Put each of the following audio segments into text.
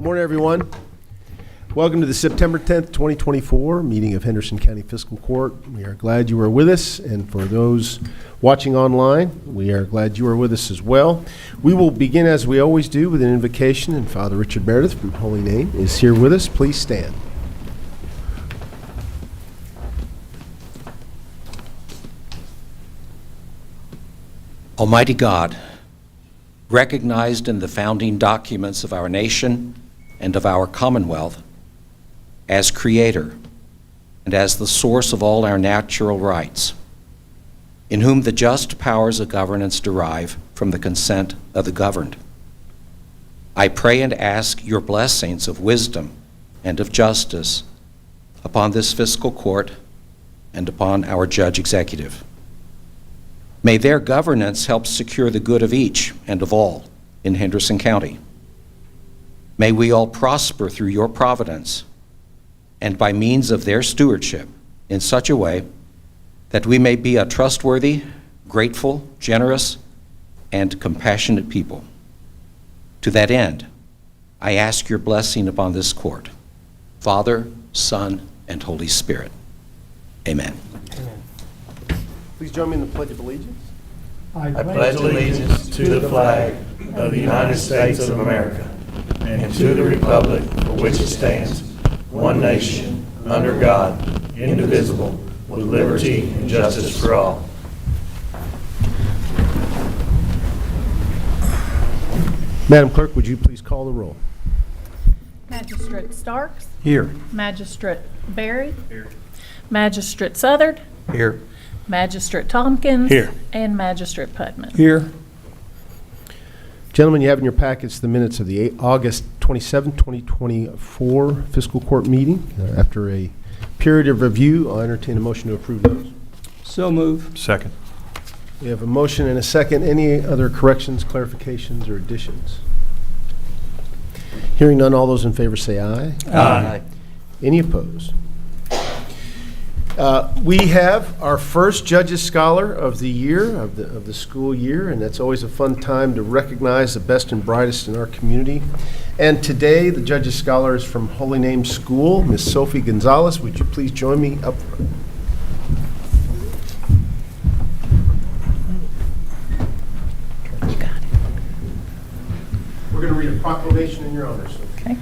Morning, everyone. Welcome to the September 10th, 2024 meeting of Henderson County Fiscal Court. We are glad you are with us, and for those watching online, we are glad you are with us as well. We will begin, as we always do, with an invocation, and Father Richard Meredith from Holy Name is here with us. Please stand. Almighty God, recognized in the founding documents of our nation and of our Commonwealth as Creator and as the source of all our natural rights, in whom the just powers of governance derive from the consent of the governed, I pray and ask your blessings of wisdom and of justice upon this fiscal court and upon our judge executive. May their governance help secure the good of each and of all in Henderson County. May we all prosper through your providence and by means of their stewardship in such a way that we may be a trustworthy, grateful, generous, and compassionate people. To that end, I ask your blessing upon this court, Father, Son, and Holy Spirit. Amen. Please join me in the Pledge of Allegiance. I pledge allegiance to the flag of the United States of America and to the republic for which it stands, one nation, under God, indivisible, with liberty and justice for all. Madam Clerk, would you please call the roll? Magistrate Starks. Here. Magistrate Berry. Here. Magistrate Southard. Here. Magistrate Tompkins. Here. And Magistrate Putman. Here. Gentlemen, you have in your packets the minutes of the August 27, 2024 fiscal court meeting. After a period of review, I'll entertain a motion to approve those. So moved. Second. We have a motion and a second. Any other corrections, clarifications, or additions? Hearing none, all those in favor say aye. Aye. Any opposed? We have our first Judges Scholar of the year, of the school year, and that's always a fun time to recognize the best and brightest in our community. And today, the Judges Scholar is from Holy Name School, Miss Sophie Gonzalez. Would you please join me up front? You got it. We're going to read a proclamation in your honor, Sophie. Okay.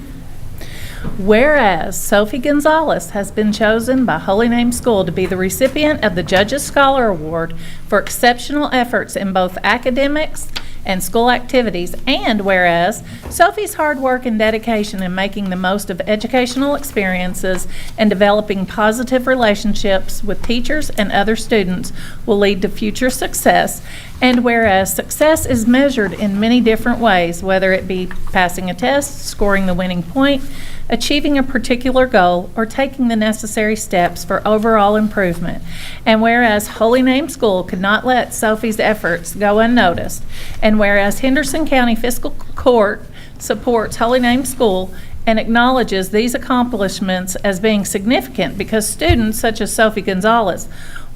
Whereas Sophie Gonzalez has been chosen by Holy Name School to be the recipient of the Judges Scholar Award for exceptional efforts in both academics and school activities, and whereas Sophie's hard work and dedication in making the most of educational experiences and developing positive relationships with teachers and other students will lead to future success, and whereas success is measured in many different ways, whether it be passing a test, scoring the winning point, achieving a particular goal, or taking the necessary steps for overall improvement. And whereas Holy Name School could not let Sophie's efforts go unnoticed, and whereas Henderson County Fiscal Court supports Holy Name School and acknowledges these accomplishments as being significant because students such as Sophie Gonzalez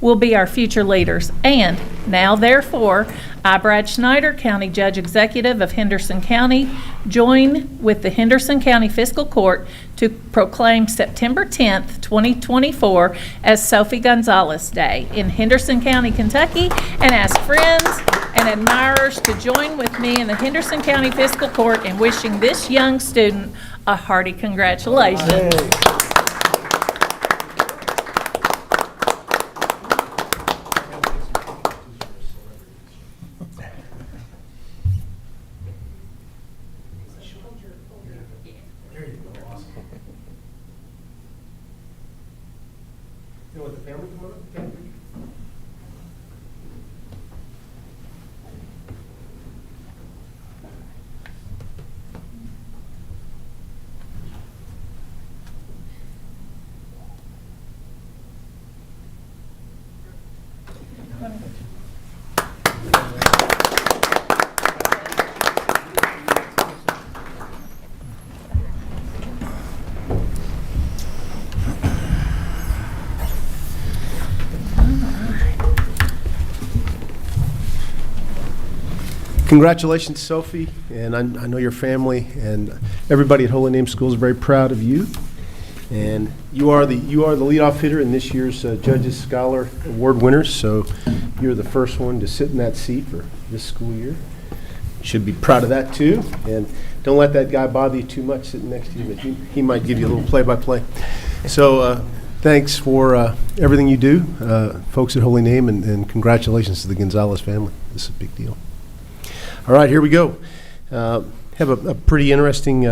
will be our future leaders. And now, therefore, I, Brad Schneider, County Judge Executive of Henderson County, join with the Henderson County Fiscal Court to proclaim September 10th, 2024 as Sophie Gonzalez Day in Henderson County, Kentucky, and ask friends and admirers to join with me in the Henderson County Fiscal Court in wishing this young student a hearty congratulations. Hey. You want the family to come up? Okay. Congratulations, Sophie, and I know your family and everybody at Holy Name School is very proud of you. And you are the leadoff hitter in this year's Judges Scholar Award winners, so you're the first one to sit in that seat for this school year. Should be proud of that too, and don't let that guy bother you too much sitting next to you, but he might give you a little play-by-play. So thanks for everything you do, folks at Holy Name, and congratulations to the Gonzalez family. This is a big deal. All right, here we go. Have a pretty interesting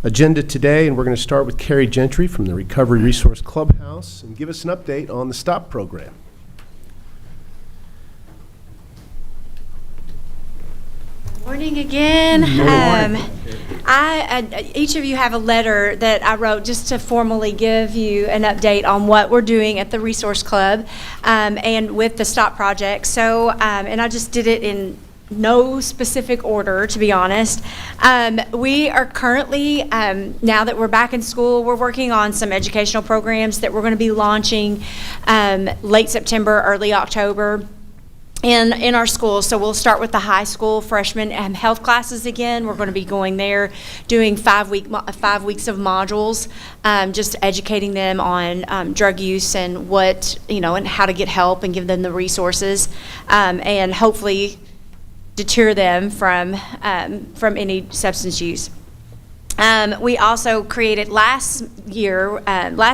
agenda today, and we're going to start with Carrie Gentry from the Recovery Resource Clubhouse and give us an update on the STOP program. Morning again. Each of you have a letter that I wrote just to formally give you an update on what we're doing at the Resource Club and with the STOP project. So, and I just did it in no specific order, to be honest. We are currently, now that we're back in school, we're working on some educational programs that we're going to be launching late September, early October. In our schools. So we'll start with the high school freshman health classes again. We're going to be going there, doing 5 weeks of modules, just educating them on drug use and what, and how to get help and give them the resources, and hopefully deter them from any substance use. We also created last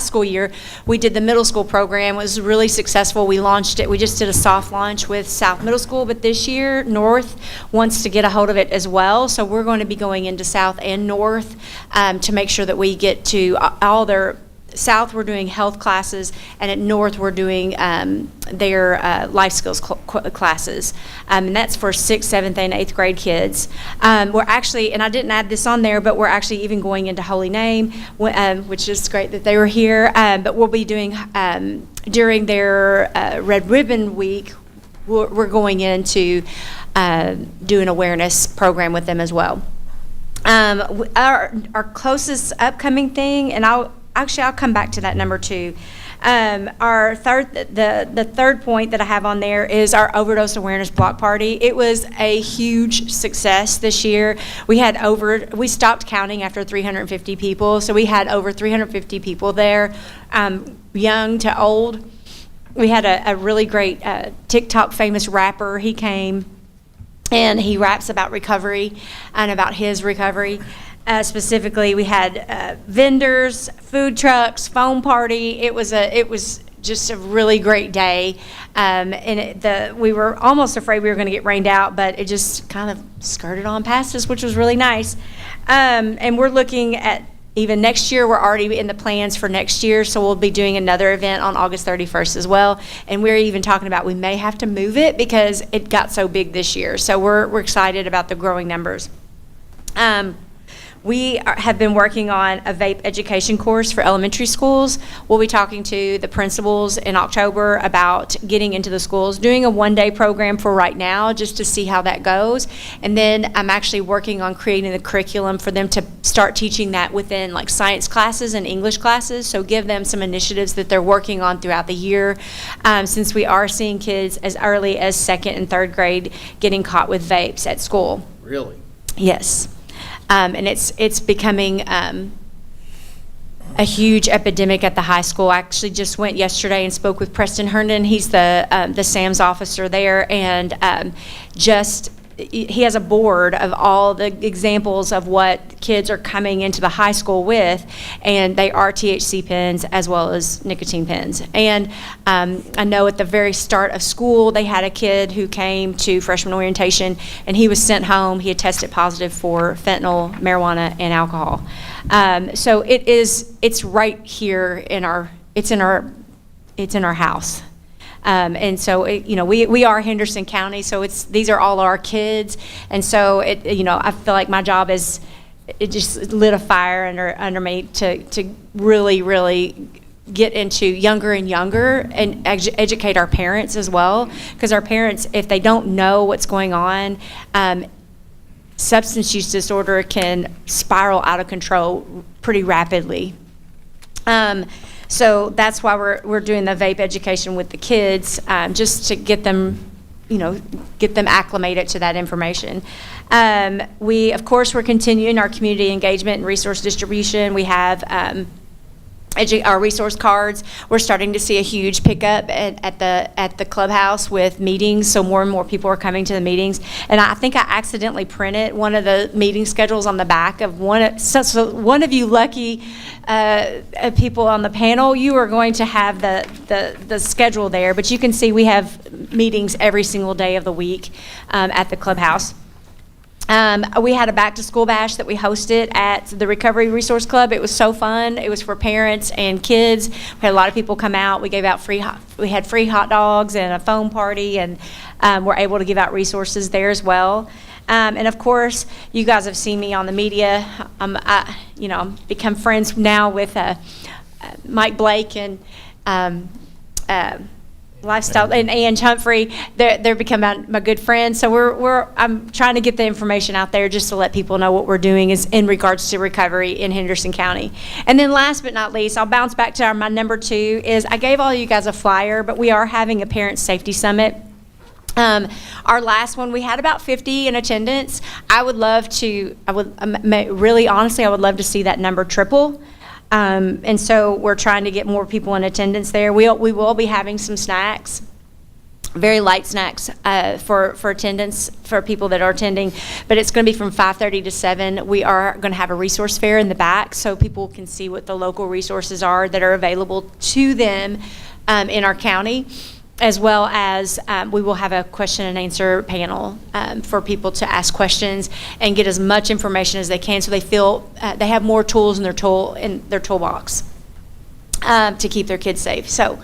school year, we did the middle school program. It was really successful. We launched it. We just did a soft launch with South Middle School, but this year North wants to get a hold of it as well. So we're going to be going into South and North to make sure that we get to all their South, we're doing health classes, and at North, we're doing their life skills classes. And that's for 6th, 7th, and 8th grade kids. We're actually, and I didn't add this on there, but we're actually even going into Holy Name, which is great that they were here. But we'll be doing, during their Red Ribbon Week, we're going into do an awareness program with them as well. Our closest upcoming thing, and I'll come back to that number two. The third point that I have on there is our overdose awareness block party. It was a huge success this year. We stopped counting after 350 people, so we had over 350 people there, young to old. We had a really great TikTok famous rapper. He came and he raps about recovery and about his recovery. Specifically, we had vendors, food trucks, foam party. It was just a really great day, and we were almost afraid we were going to get rained out, but it just kind of skirted on past us, which was really nice. And we're looking at even next year. We're already in the plans for next year, so we'll be doing another event on August 31st as well. And we're even talking about we may have to move it because it got so big this year. So we're excited about the growing numbers. We have been working on a vape education course for elementary schools. We'll be talking to the principals in October about getting into the schools, doing a one-day program for right now just to see how that goes. And then I'm actually working on creating the curriculum for them to start teaching that within like science classes and English classes. So give them some initiatives that they're working on throughout the year, since we are seeing kids as early as 2nd and 3rd grade getting caught with vapes at school. Really? Yes. And it's becoming a huge epidemic at the high school. I actually just went yesterday and spoke with Preston Herndon. He's the SAMS officer there, and he has a board of all the examples of what kids are coming into the high school with, and they are THC pens as well as nicotine pens. And I know at the very start of school, they had a kid who came to freshman orientation, and he was sent home. He had tested positive for fentanyl, marijuana, and alcohol. So it's right here in our house. And so, we are Henderson County, so these are all our kids. And so, I feel like my job is, it just lit a fire under me to really, really get into younger and younger and educate our parents as well. Because our parents, if they don't know what's going on, substance use disorder can spiral out of control pretty rapidly. So that's why we're doing the vape education with the kids, just to get them get them acclimated to that information. We, of course, we're continuing our community engagement and resource distribution. We have our resource cards. We're starting to see a huge pickup at the clubhouse with meetings, so more and more people are coming to the meetings. And I think I accidentally printed one of the meeting schedules on the back of so one of you lucky people on the panel, you are going to have the schedule there. But you can see we have meetings every single day of the week at the clubhouse. We had a back-to-school bash that we hosted at the Recovery Resource Club. It was so fun. It was for parents and kids. We had a lot of people come out. We gave out we had free hot dogs and a foam party, and we're able to give out resources there as well. And of course, you guys have seen me on the media. I'm become friends now with Mike Blake and Lifestyle and Ann Humphrey. They're becoming my good friends. So I'm trying to get the information out there just to let people know what we're doing is in regards to recovery in Henderson County. And then last but not least, I'll bounce back to my number 2 is I gave all you guys a flyer, but we are having a parent safety summit. Our last one, we had about 50 in attendance. Really honestly, I would love to see that number triple. And so we're trying to get more people in attendance there. We will be having some snacks, very light snacks for attendance, for people that are attending, but it's going to be from 5:30 to 7. We are going to have a resource fair in the back so people can see what the local resources are that are available to them in our county, as well as we will have a question and answer panel for people to ask questions and get as much information as they can so they feel they have more tools in their toolbox to keep their kids safe. So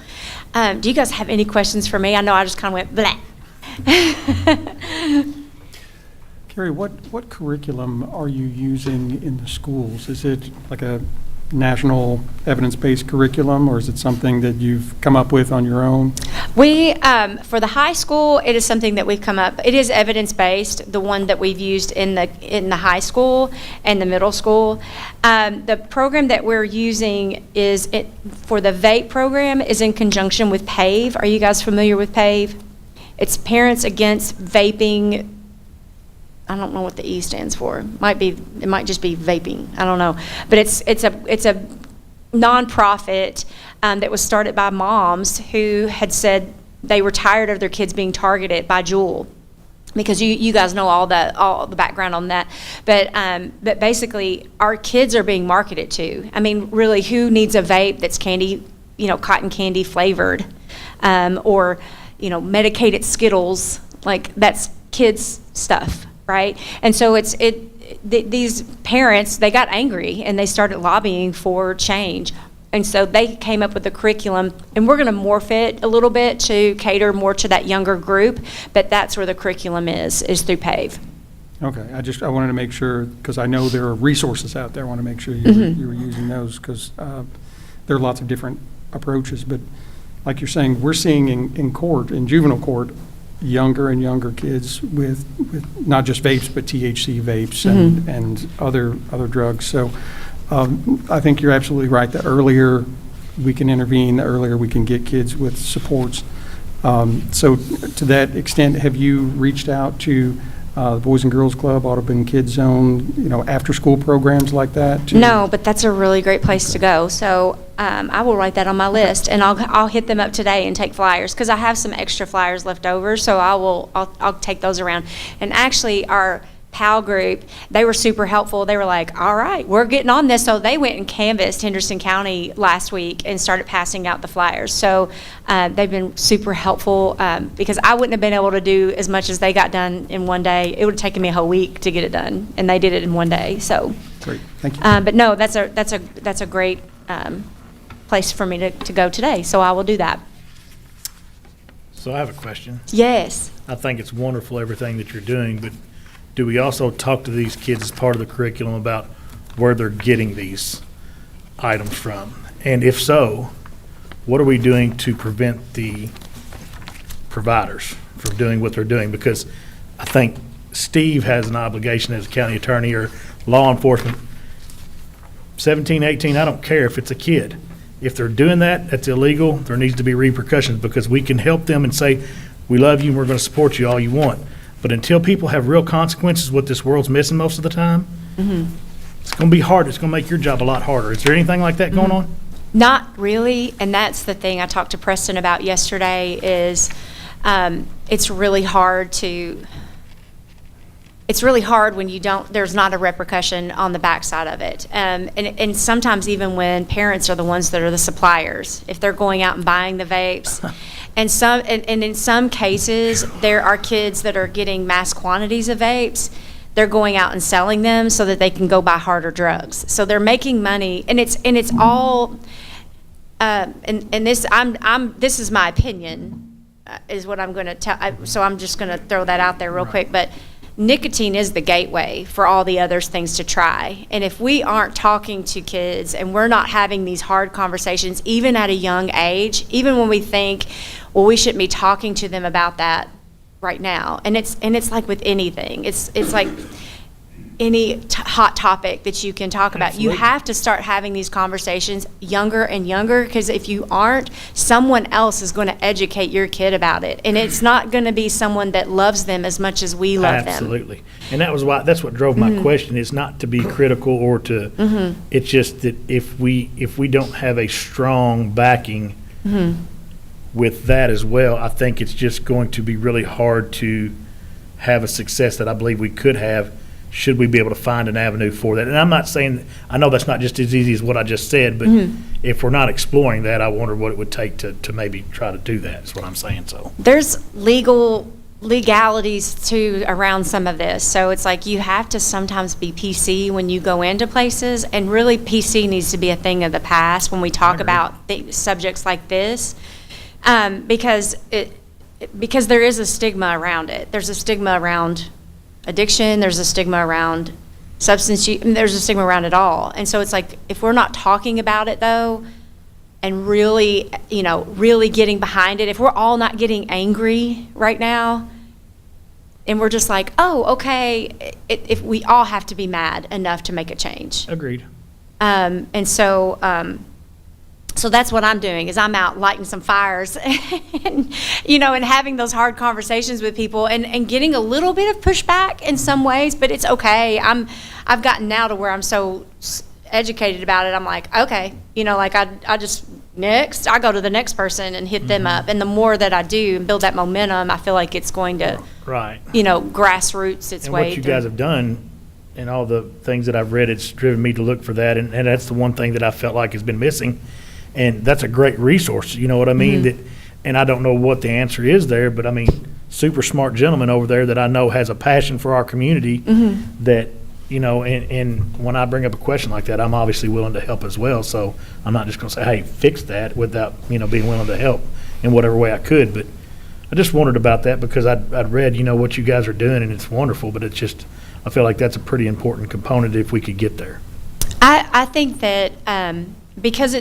do you guys have any questions for me? I know I just kind of went blah. Carrie, what curriculum are you using in the schools? Is it like a national evidence-based curriculum, or is it something that you've come up with on your own? We, for the high school, it is something that we've come up. It is evidence-based, the one that we've used in the high school and the middle school. The program that we're using for the VAPE program is in conjunction with PAVE. Are you guys familiar with PAVE? It's Parents Against Vaping. I don't know what the E stands for. It might just be vaping. I don't know. But it's a nonprofit that was started by moms who had said they were tired of their kids being targeted by Juul, because you guys know all the background on that. But basically, our kids are being marketed to. I mean, really, who needs a vape that's candy, cotton candy flavored, or medicated Skittles? Like, that's kids stuff. Right? And so these parents, they got angry and they started lobbying for change. And so they came up with a curriculum, and we're going to morph it a little bit to cater more to that younger group, but that's where the curriculum is through PAVE. Okay, I wanted to make sure, because I know there are resources out there. I want to make sure you were using those, because there are lots of different approaches. But like you're saying, we're seeing in court, in juvenile court, younger and younger kids with not just vapes, but THC vapes and other drugs. So I think you're absolutely right. The earlier we can intervene, the earlier we can get kids with supports. So to that extent, have you reached out to the Boys and Girls Club, Audubon Kids Zone, after school programs like that? No, but that's a really great place to go. So I will write that on my list, and I'll hit them up today and take flyers, because I have some extra flyers left over. So I'll take those around. And actually, our PAL group, they were super helpful. They were like, all right, we're getting on this. So they went and canvassed Henderson County last week and started passing out the flyers. So they've been super helpful, because I wouldn't have been able to do as much as they got done in one day. It would have taken me a whole week to get it done, and they did it in one day. So great, thank you. But no, that's a great place for me to go today. So I will do that. So I have a question. Yes. I think it's wonderful, everything that you're doing, but do we also talk to these kids as part of the curriculum about where they're getting these items from? And if so, what are we doing to prevent the providers from doing what they're doing? Because I think Steve has an obligation as a county attorney or law enforcement. 17, 18, I don't care if it's a kid. If they're doing that, that's illegal. There needs to be repercussions, because we can help them and say, we love you and we're going to support you all you want. But until people have real consequences, what this world's missing most of the time, it's going to be hard. It's going to make your job a lot harder. Is there anything like that going on? Not really, and that's the thing I talked to Preston about yesterday is it's really hard when you don't, there's not a repercussion on the backside of it. And sometimes even when parents are the ones that are the suppliers, if they're going out and buying the vapes, and in some cases, there are kids that are getting mass quantities of vapes. They're going out and selling them so that they can go buy harder drugs. So they're making money, and it's all, and this is my opinion, is what I'm going to tell. So I'm just going to throw that out there real quick. But nicotine is the gateway for all the other things to try. And if we aren't talking to kids and we're not having these hard conversations, even at a young age, even when we think, well, we shouldn't be talking to them about that right now. And it's like with anything. It's like any hot topic that you can talk about. Absolutely. You have to start having these conversations younger and younger, because if you aren't, someone else is going to educate your kid about it. And it's not going to be someone that loves them as much as we love them. Absolutely. And that's what drove my question, is not to be critical or to, it's just that if we don't have a strong backing with that as well, I think it's just going to be really hard to have a success that I believe we could have, should we be able to find an avenue for that. And I'm not saying, I know that's not just as easy as what I just said, but if we're not exploring that, I wonder what it would take to maybe try to do that, is what I'm saying. So There's legalities too around some of this. So it's like you have to sometimes be PC when you go into places, and really PC needs to be a thing of the past when we talk about subjects like this, because there is a stigma around it. There's a stigma around addiction, there's a stigma around substance use, there's a stigma around it all. And so it's like, if we're not talking about it though, and really, really getting behind it, if we're all not getting angry right now, and we're just like, oh, okay, if we all have to be mad enough to make a change. agreed. And so that's what I'm doing, is I'm out lighting some fires and having those hard conversations with people, and getting a little bit of pushback in some ways, but it's okay. I've gotten now to where I'm so educated about it. I'm like, okay, I just, I go to the next person and hit them up. And the more that I do and build that momentum, I feel like it's going to, Right. grassroots its And way. what you guys have done, and all the things that I've read, it's driven me to look for that, and that's the one thing that I felt like has been missing. And that's a great resource, you know what I mean? And I don't know what the answer is there, but I mean, super smart gentleman over there that I know has a passion for our community, that, and when I bring up a question like that, I'm obviously willing to help as well. So I'm not just going to say, hey, fix that, without, being willing to help in whatever way I could. But I just wondered about that, because I'd read, what you guys are doing, and it's wonderful, but it's just, I feel like that's a pretty important component if we could get there. I think that because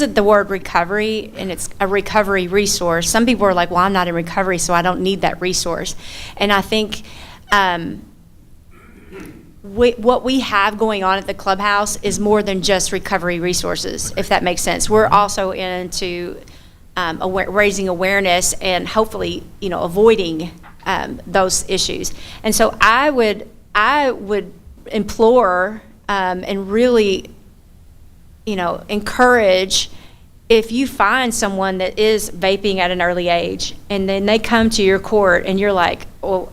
of the word recovery, and it's a recovery resource, some people are like, well, I'm not in recovery, so I don't need that resource. And I think what we have going on at the clubhouse is more than just recovery resources, if that makes sense. We're also into raising awareness and hopefully, avoiding those issues. And so I would implore and really, encourage, if you find someone that is vaping at an early age, and then they come to your court and you're like, well,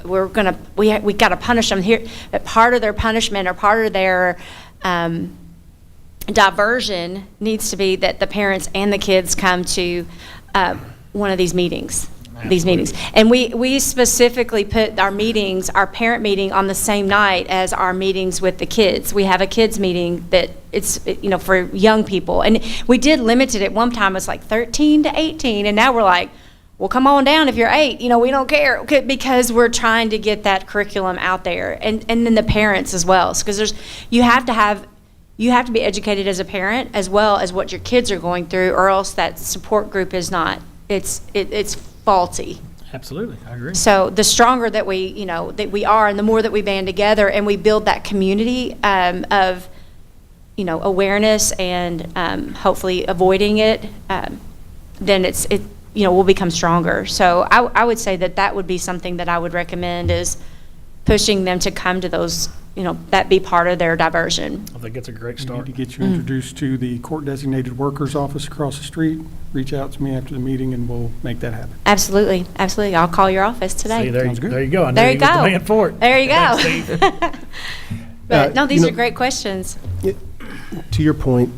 we got to punish them here, but part of their punishment or part of their diversion needs to be that the parents and the kids come to one of these meetings. And we specifically put our meetings, our parent meeting, on the same night as our meetings with the kids. We have a kids meeting that it's, for young people. And we did limit it at one time. It's like 13 to 18. And now we're like, well, come on down if you're 8. We don't care, because we're trying to get that curriculum out there. And then the parents as well. Because you have to be educated as a parent as well as what your kids are going through, or else that support group is not, it's faulty. Absolutely, I agree. So the stronger that we are, and the more that we band together and we build that community of, awareness and hopefully avoiding it, then we'll become stronger. So I would say that would be something that I would recommend, is pushing them to come to those, that be part of their diversion. I think it's a great We need start. to get you introduced to the court designated workers office across the street. Reach out to me after the meeting and we'll make that happen. Absolutely, absolutely. I'll call your office today. See, there Sounds good. you go. I knew There you you was the go. man for it. There you go. Thanks, Steve. But no, these you are know- great questions. To your point,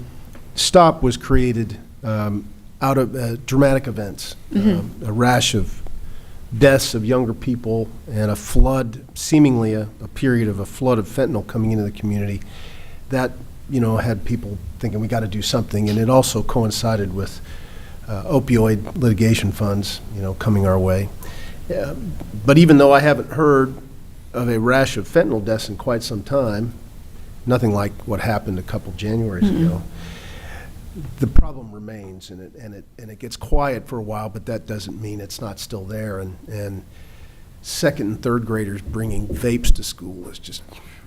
STOP was created out of dramatic events, a rash of deaths of younger people and a flood, seemingly a period of a flood of fentanyl coming into the community that, had people thinking we got to do something. And it also coincided with opioid litigation funds, coming our way. But even though I haven't heard of a rash of fentanyl deaths in quite some time, nothing like what happened a couple Januaries ago, the problem remains, and it gets quiet for a while, but that doesn't mean it's not still there. And second and third graders bringing vapes to school is just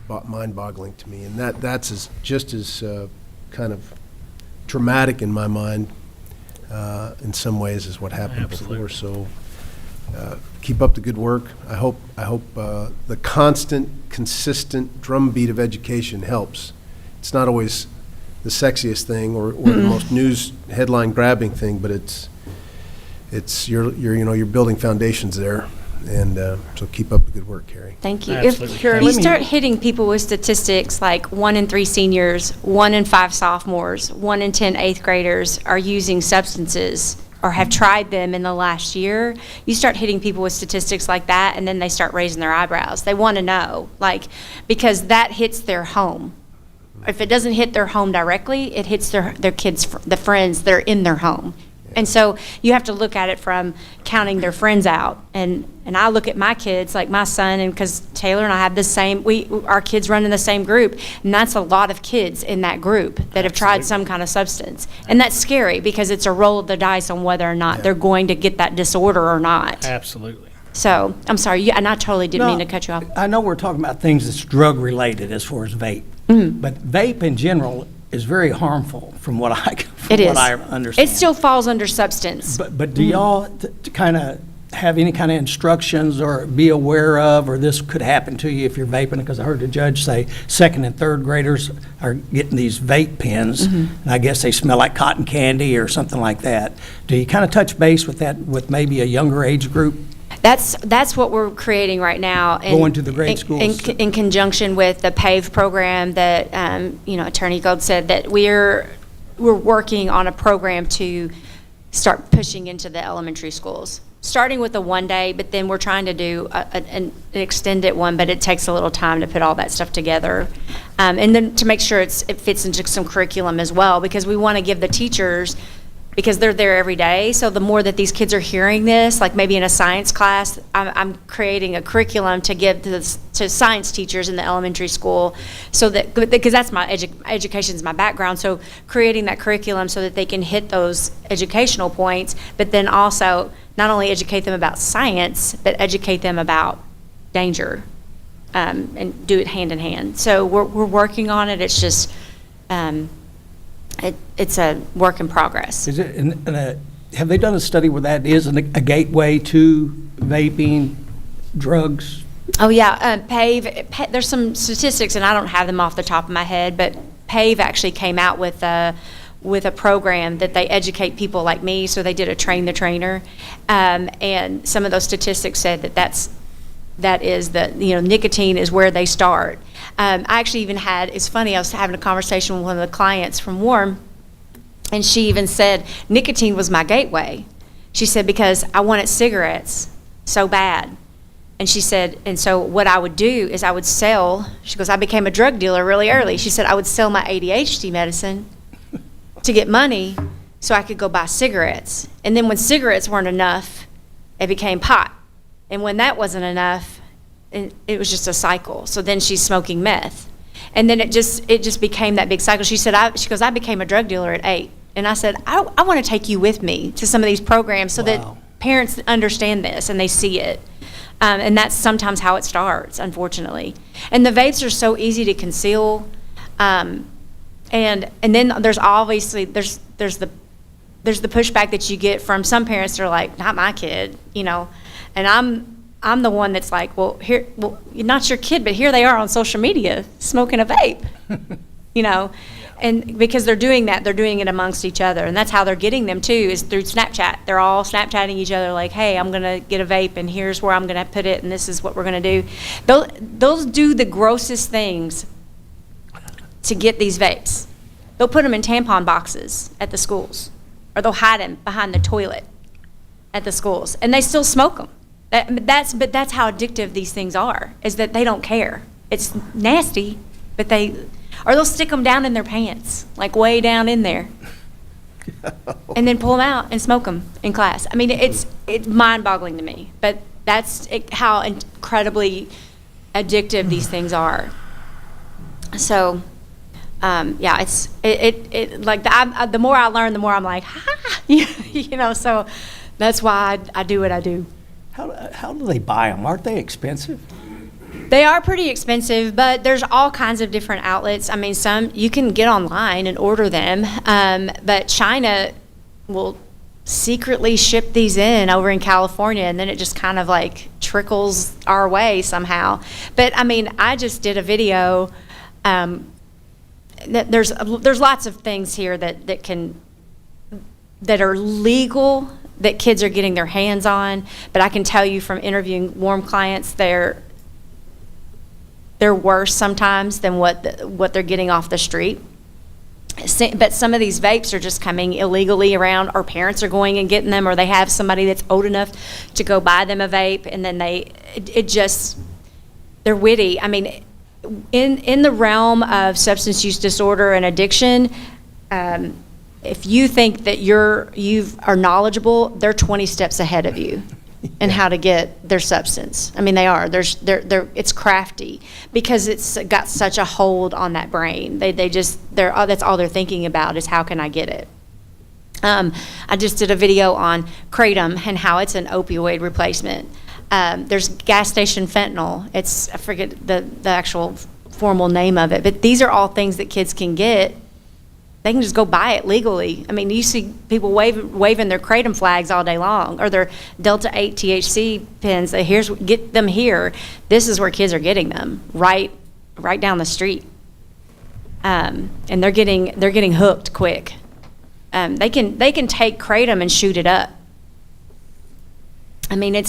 mind-boggling to me, and that's just as kind of dramatic in my mind in some ways as what happened before. So keep up the good work. I hope the constant, consistent drumbeat of education helps. It's not always the sexiest thing or the most news headline grabbing thing, but it's you're building foundations there, and so keep up the good work, Carrie. Thank you. Absolutely. If Carrie, you let me- start hitting people with statistics like 1 in 3 seniors, 1 in 5 sophomores, 1 in 10 eighth graders are using substances or have tried them in the last year, you start hitting people with statistics like that, and then they start raising their eyebrows. They want to know, because that hits their home. If it doesn't hit their home directly, it hits their kids, the friends that are in their home. And so you have to look at it from counting their friends out. And I look at my kids, like my son, and because Taylor and I have the same, our kids run in the same group, and that's a lot of kids in that group that have tried some kind of substance. And that's scary because it's a roll of the dice on whether or not they're going to get that disorder or not. Absolutely. So, I'm sorry, and I totally didn't mean to cut you off. I know we're talking about things that's drug-related as far as vape, Mm-hmm. but vape in general is very harmful from what I It is. understand. It still falls under substance. But do y'all to kind of have any kind of instructions or be aware of, or this could happen to you if you're vaping? Because I heard the judge say second and third graders are getting these vape pens, and I guess they smell like cotton candy or something like that. Do you kind of touch base with that with maybe a younger age group? That's what we're creating right now. Going to the grade schools. In conjunction with the PAVE program that, Attorney Gold said that we're working on a program to start pushing into the elementary schools, starting with a 1 day, but then we're trying to do an extended one, but it takes a little time to put all that stuff together. And then to make sure it fits into some curriculum as well, because we want to give the teachers, because they're there every day, so the more that these kids are hearing this, like maybe in a science class, I'm creating a curriculum to give to science teachers in the elementary school, so that, because that's my education's my background, so creating that curriculum so that they can hit those educational points, but then also not only educate them about science, but educate them about danger, and do it hand in hand. So we're working on it. It's just, it's a work in progress. Is it, have they done a study where that is a gateway to vaping, drugs? Oh, yeah, PAVE, there's some statistics, and I don't have them off the top of my head, but PAVE actually came out with a program that they educate people like me, so they did a train the trainer, and some of those statistics said that is nicotine is where they start. I actually even it's funny, I was having a conversation with one of the clients from Warm, and she even said, nicotine was my gateway. She said, because I wanted cigarettes so bad. And she said, and so what I would do is I would sell, she goes, I became a drug dealer really early. She said, I would sell my ADHD medicine to get money so I could go buy cigarettes. And then when cigarettes weren't enough, it became pot. And when that wasn't enough, it was just a cycle. So then she's smoking meth. And then it just became that big cycle. She said, she goes, I became a drug dealer at 8. And I said, I want to take you with me to some of these programs so that parents understand this and they see it. And that's sometimes how it starts, unfortunately. And the vapes are so easy to conceal. And then there's obviously, there's the there's the pushback that you get from some parents that are like, not my kid, you know, and I'm the one that's like, well, not your kid, but here they are on social media smoking a vape, you know, and because they're doing that, they're doing it amongst each other, and that's how they're getting them too, is through Snapchat. They're all Snapchatting each other like, hey, I'm gonna get a vape, and here's where I'm gonna put it, and this is what we're gonna do. Those do the grossest things to get these vapes. They'll put them in tampon boxes at the schools, or they'll hide them behind the toilet at the schools, and they still smoke them. But that's how addictive these things are, is that they don't care. It's nasty, but or they'll stick them down in their pants, like way down in there, and then pull them out and smoke them in class. I mean, it's mind-boggling to me, but that's how incredibly addictive these things are. So, yeah, the more I learn, the more I'm like, ha, you know. So that's why I do what I do. How do they buy them? Aren't they expensive? They are pretty expensive, but there's all kinds of different outlets. I mean, some you can get online and order them, but China will secretly ship these in over in California, and then it just kind of like trickles our way somehow. But I mean, I just did a video. There's lots of things here that are legal, that kids are getting their hands on, but I can tell you from interviewing warm clients, they're worse sometimes than what they're getting off the street. But some of these vapes are just coming illegally around, or parents are going and getting them, or they have somebody that's old enough to go buy them a vape, and then they're witty. I mean, in the realm of substance use disorder and addiction, if you think that you are knowledgeable, they're 20 steps ahead of you in how to get their substance. I mean, they are. It's crafty because it's got such a hold on that brain. That's all they're thinking about is how can I get it. I just did a video on kratom and how it's an opioid replacement. There's gas station fentanyl. I forget the actual formal name of it, but these are all things that kids can get. They can just go buy it legally. I mean, you see people waving their kratom flags all day long, or their Delta 8 THC pens. Get them here. This is where kids are getting them, right down the street, and they're getting hooked quick. They can take kratom and shoot it up. I mean, I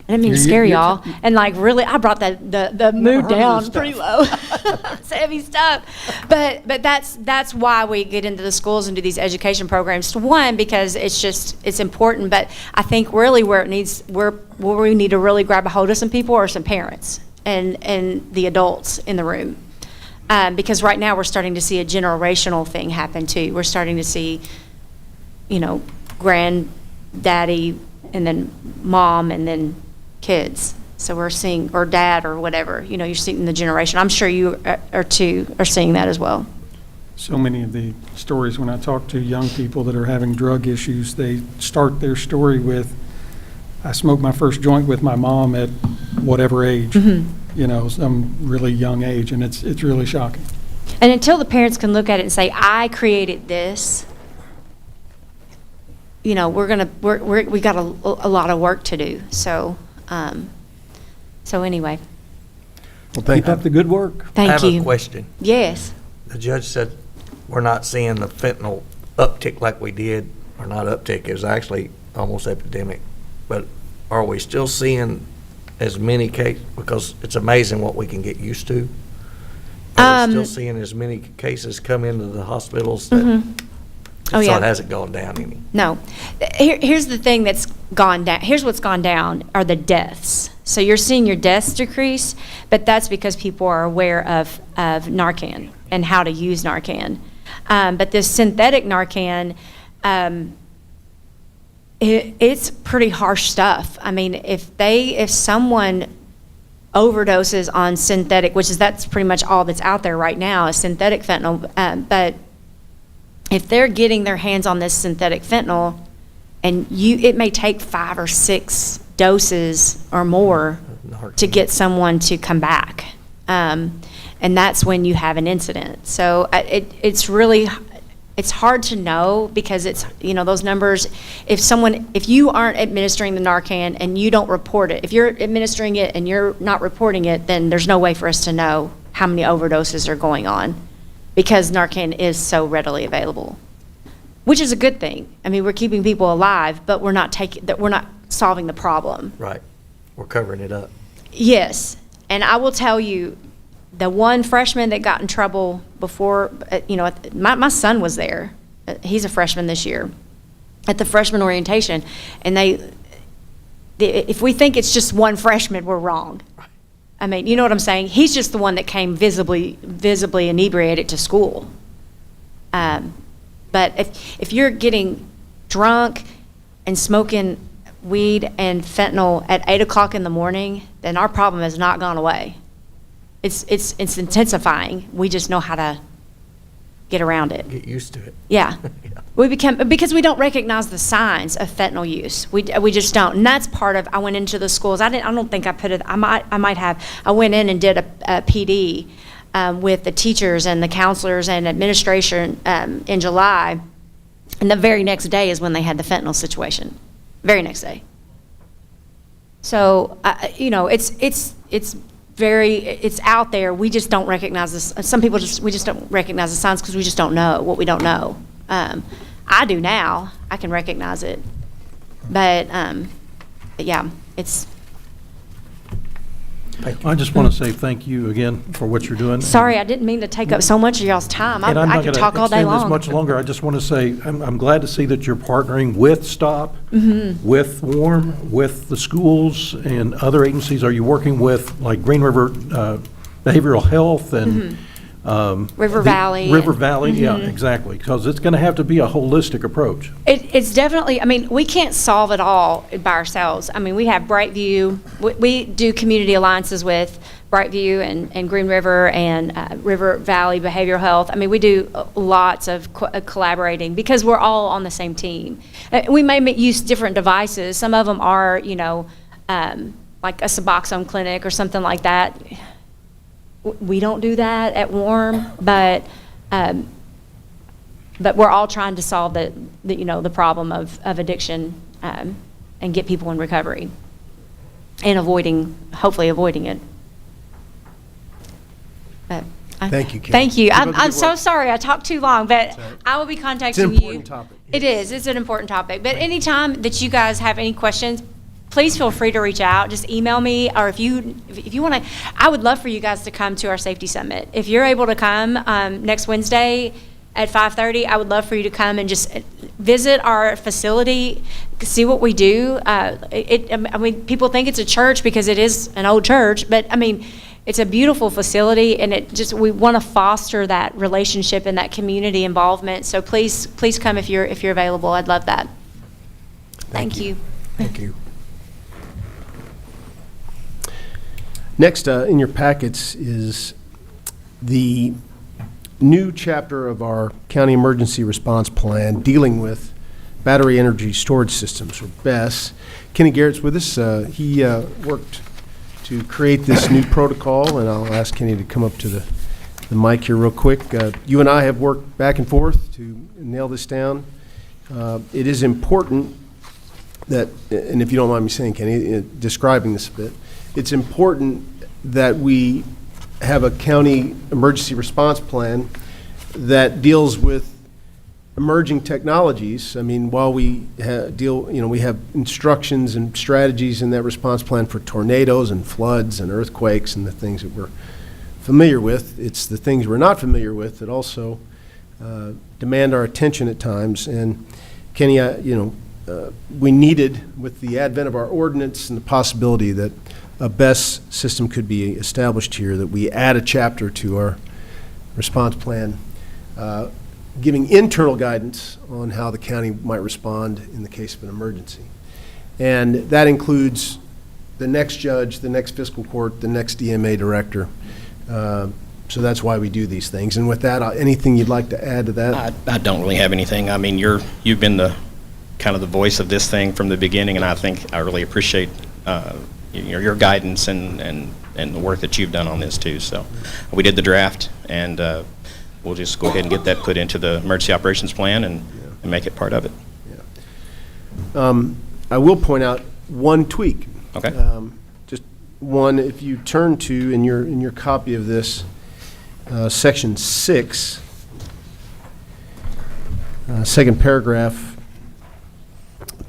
didn't mean to scare y'all, and like really, I brought the mood down pretty low. It's heavy stuff, but that's why we get into the schools and do these education programs. One, because it's important, but I think really where we need to really grab a hold of some people are some parents and the adults in the room, because right now we're starting to see a generational thing happen too. We're starting to see, granddaddy and then mom and then kids. So we're seeing, or dad or whatever, you're seeing the generation. I'm sure you are seeing that as well. So many of the stories when I talk to young people that are having drug issues, they start their story with, I smoked my first joint with my mom at whatever age, some really young age, and it's really shocking. And until the parents can look at it and say, I created this, we got a lot of work to do. So anyway. Well, thank Keep up the good work. Thank you. I have a question. Yes. The judge said we're not seeing the fentanyl uptick like we did, or not uptick, it was actually almost epidemic. But are we still seeing as many cases? Because it's amazing what we can get used to. Are we still seeing as many cases come into the hospitals that so it hasn't gone down any? No. Here's the thing that's gone down. Here's what's gone down are the deaths. So you're seeing your deaths decrease, but that's because people are aware of Narcan and how to use Narcan. But this synthetic Narcan, it's pretty harsh stuff. I mean, if someone overdoses on synthetic, that's pretty much all that's out there right now is synthetic fentanyl, but if they're getting their hands on this synthetic fentanyl, and it may take 5 or 6 doses or more to get someone to come back, and that's when you have an incident. So it's it's hard to know because it's, those numbers, if you aren't administering the Narcan and you don't report it, if you're administering it and you're not reporting it, then there's no way for us to know how many overdoses are going on because Narcan is so readily available, which is a good thing. I mean, we're keeping people alive, but we're not solving the problem. Right. We're covering it up. Yes, and I will tell you, the one freshman that got in trouble before, my son was there. He's a freshman this year at the freshman orientation, and if we think it's just one freshman, we're wrong. I mean, you know what I'm saying? He's just the one that came visibly inebriated to school. But if you're getting drunk and smoking weed and fentanyl at 8 o'clock in the morning, then our problem has not gone away. It's intensifying. We just know how to get around it. Get used to it. Yeah. Because we don't recognize the signs of fentanyl use. We just don't. And that's part of, I went into the schools. I don't think I put it, I might have. I went in and did a PD with the teachers and the counselors and administration in July. And the very next day is when they had the fentanyl situation. Very next day. So, it's out there. We just don't recognize this. Some people we just don't recognize the signs because we just don't know what we don't know. I do now. I can recognize it. But yeah, it's. I just want to say thank you again for what you're doing. Sorry, I didn't mean to take up so much of y'all's time. And I'm I not could going talk to all day extend this long. much longer. I just want to say I'm glad to see that you're partnering with STOP, with WARM, with the schools and other agencies. Are you working with like Green River Behavioral Health and River Valley. River Valley, yeah, exactly. Because it's going to have to be a holistic approach. It's definitely, I mean, we can't solve it all by ourselves. I mean, we have Brightview. We do community alliances with Brightview and Green River and River Valley Behavioral Health. I mean, we do lots of collaborating because we're all on the same team. We may use different devices. Some of them are, like a Suboxone clinic or something like that. We don't do that at WARM, but we're all trying to solve the problem of addiction and get people in recovery and hopefully avoiding it. But Thank you, Karen. Thank you. Keep up the I'm good so work. sorry I talked too long, but I will be contacting you. It's an important topic. It is. It's an important topic. But anytime that you guys have any questions, please feel free to reach out. Just email me, or if you want to, I would love for you guys to come to our safety summit. If you're able to come next Wednesday at 5:30, I would love for you to come and just visit our facility, see what we do. I mean, people think it's a church because it is an old church, but I mean, it's a beautiful facility, and we want to foster that relationship and that community involvement. So please come if you're available. I'd love that. Thank you. Thank you. Next, in your packets is the new chapter of our County Emergency Response Plan dealing with battery energy storage systems, or BESS. Kenny Garrett's with us. He worked to create this new protocol, and I'll ask Kenny to come up to the mic here real quick. You and I have worked back and forth to nail this down. It is important that, and if you don't mind me saying, Kenny, describing this a bit, it's important that we have a county emergency response plan that deals with emerging technologies. I mean, while we we have instructions and strategies in that response plan for tornadoes and floods and earthquakes and the things that we're familiar with, it's the things we're not familiar with that also demand our attention at times. And Kenny, we needed, with the advent of our ordinance and the possibility that a BESS system could be established here, that we add a chapter to our response plan, giving internal guidance on how the county might respond in the case of an emergency. And that includes the next judge, the next fiscal court, the next EMA director. So that's why we do these things. And with that, anything you'd like to add to that? I don't really have anything. I mean, you've been the kind of the voice of this thing from the beginning, and I think I really appreciate your guidance and the work that you've done on this too. So we did the draft, and we'll just go ahead and get that put into the emergency operations plan and make it part of it. I will point out one tweak. Okay. Just one, if you turn to, in your copy of this, section 6, second paragraph,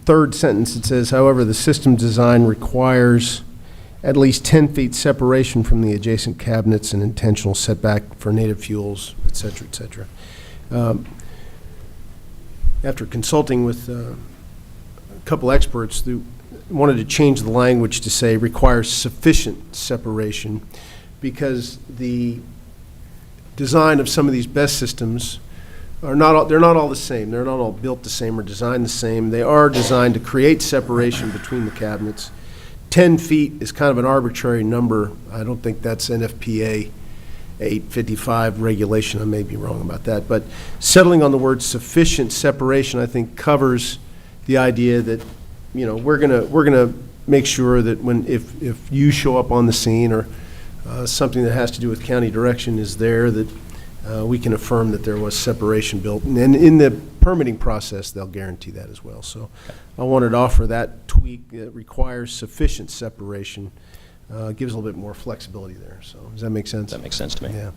third sentence, it says, however, the system design requires at least 10 feet separation from the adjacent cabinets and intentional setback for native fuels, et cetera, et cetera. After consulting with a couple experts who wanted to change the language to say requires sufficient separation, because the design of some of these BESS systems they're not all the same. They're not all built the same or designed the same. They are designed to create separation between the cabinets. 10 feet is kind of an arbitrary number. I don't think that's NFPA 855 regulation. I may be wrong about that. But settling on the word sufficient separation, I think, covers the idea that, we're gonna make sure that if you show up on the scene or something that has to do with county direction is there, that we can affirm that there was separation built. And in the permitting process, they'll guarantee that as well. So I wanted to offer that tweak that requires sufficient separation. Gives a little bit more flexibility there. So does that make sense? That makes sense to me. Yeah.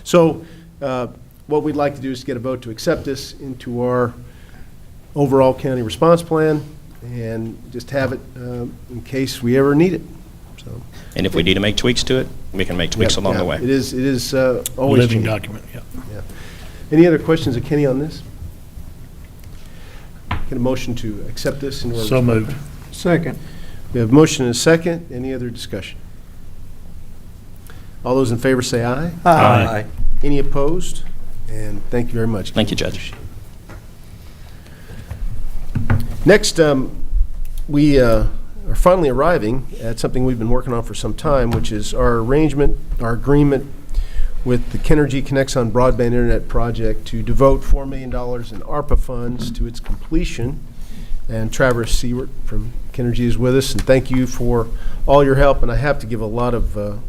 So what we'd like to do is get a vote to accept this into our overall county response plan and just have it in case we ever need it. So. And if we need to make tweaks to it, we can make tweaks along the way. It is always Living changing. document, yeah. Yeah. Any other questions of Kenny on this? Get a motion to accept this into our So moved. Second. We have a motion and a second. Any other discussion? All those in favor say aye. Aye. Any opposed? And thank you very much. Thank you, Judge. Next, we are finally arriving at something we've been working on for some time, which is our agreement with the Kenergy Connects on Broadband Internet project to devote $4 million in ARPA funds to its completion. And Travis Seward from Kenergy is with us, and thank you for all your help. And I have to give a lot of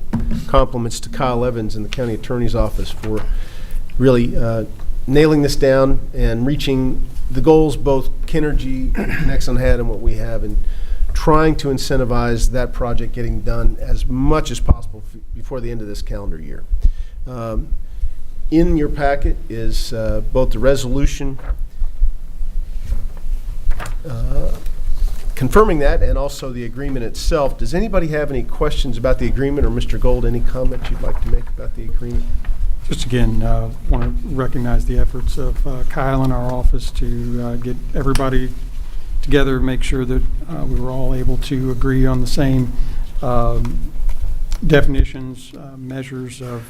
compliments to Kyle Evans in the County Attorney's Office for really nailing this down and reaching the goals both Kenergy and Connexon had and what we have, and trying to incentivize that project getting done as much as possible before the end of this calendar year. In your packet is both the resolution confirming that and also the agreement itself. Does anybody have any questions about the agreement, or Mr. Gold, any comments you'd like to make about the agreement? Just again, want to recognize the efforts of Kyle in our office to get everybody together, make sure that we were all able to agree on the same definitions, measures of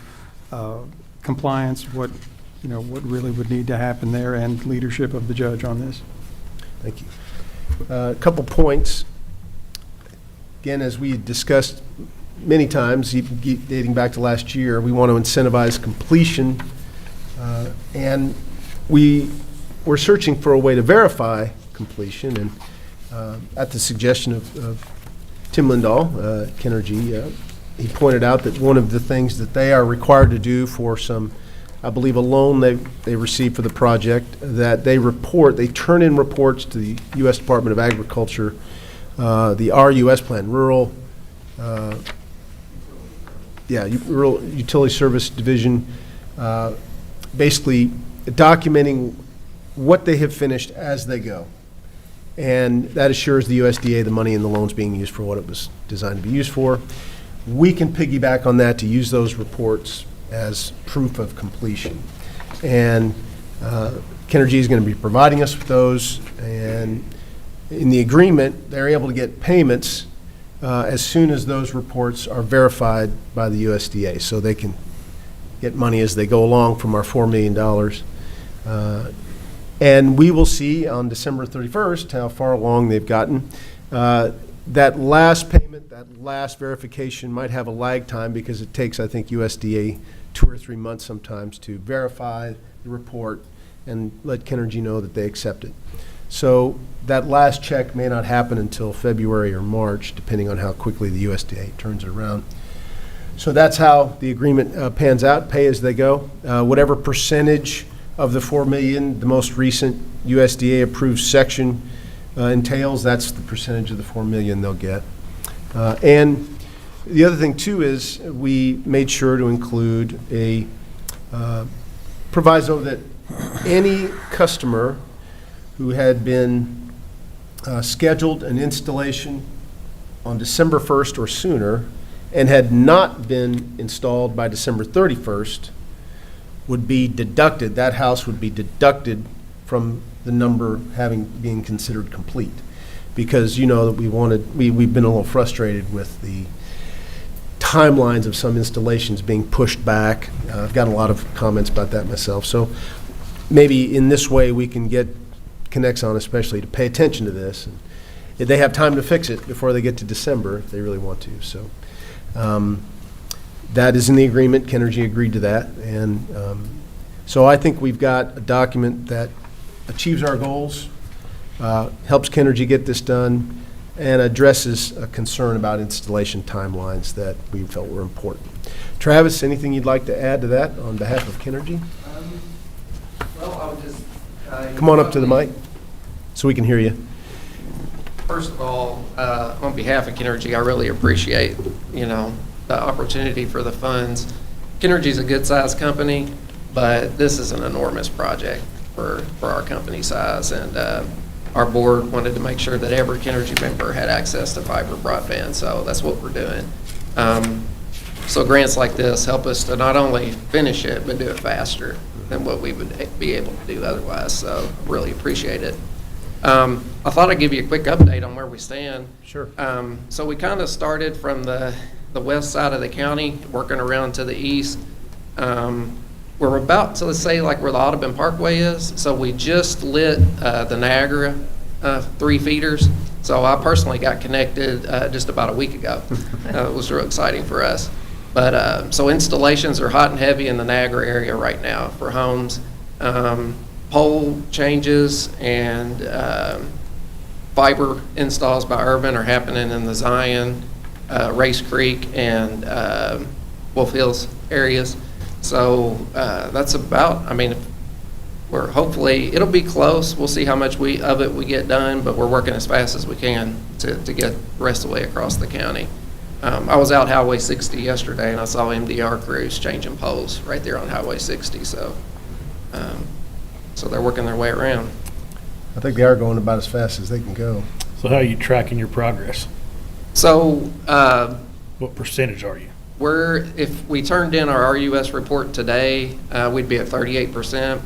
compliance, what really would need to happen there, and leadership of the judge on this. Thank you. A couple points. Again, as we discussed many times, dating back to last year, we want to incentivize completion, and we're searching for a way to verify completion, and at the suggestion of Tim Lindahl, Kenergy, he pointed out that one of the things that they are required to do for some, I believe, a loan they received for the project, that they turn in reports to the U.S. Department of Agriculture, the RUS plan, Rural Utility Service Division, basically documenting what they have finished as they go. And that assures the USDA the money in the loan's being used for what it was designed to be used for. We can piggyback on that to use those reports as proof of completion. And Kenergy is going to be providing us with those, and in the agreement, they're able to get payments as soon as those reports are verified by the USDA, so they can get money as they go along from our $4 million. And we will see on December 31st how far along they've gotten. That last payment, that last verification might have a lag time because it takes, I think, USDA 2 or 3 months sometimes to verify the report and let Kenergy know that they accept it. So that last check may not happen until February or March, depending on how quickly the USDA turns it around. So that's how the agreement pans out, pay as they go. Whatever percentage of the 4 million, the most recent USDA-approved section entails, that's the percentage of the 4 million they'll get. And the other thing, too, is we made sure to include a proviso that any customer who had been scheduled an installation on December 1st or sooner and had not been installed by December 31st would be deducted, that house would be deducted from the number being considered complete. Because you know that we've been a little frustrated with the timelines of some installations being pushed back. I've gotten a lot of comments about that myself. So maybe in this way we can get Connexon especially to pay attention to this. And they have time to fix it before they get to December if they really want to. So that is in the agreement. Kenergy agreed to that. And so I think we've got a document that achieves our goals, helps Kenergy get this done, and addresses a concern about installation timelines that we felt were important. Travis, anything you'd like to add to that on behalf of Kenergy? Well, I would just... Come on up to the mic so we can hear you. First of all, on behalf of Kenergy, I really appreciate, the opportunity for the funds. Kenergy's a good-sized company, but this is an enormous project for our company size, and our board wanted to make sure that every Kenergy member had access to fiber broadband, so that's what we're doing. So grants like this help us to not only finish it, but do it faster than what we would be able to do otherwise, so really appreciate it. I thought I'd give you a quick update on where we stand. Sure. So we kind of started from the west side of the county, working around to the east. We're about to, let's say, like where the Audubon Parkway is. So we just lit the Niagara 3 feeders. So I personally got connected just about a week ago. It was real exciting for us. But so installations are hot and heavy in the Niagara area right now for homes. Pole changes and fiber installs by Urban are happening in the Zion, Race Creek, and Wolf Hills areas. So that's about, we're hopefully, it'll be close. We'll see how much of it we get done, but we're working as fast as we can to get the rest of the way across the county. I was out Highway 60 yesterday, and I saw MDR crews changing poles right there on Highway 60, so they're working their way around. I think they are going about as fast as they can go. So how are you tracking your progress? So What percentage are you? if we turned in our RUS report today, we'd be at 38%,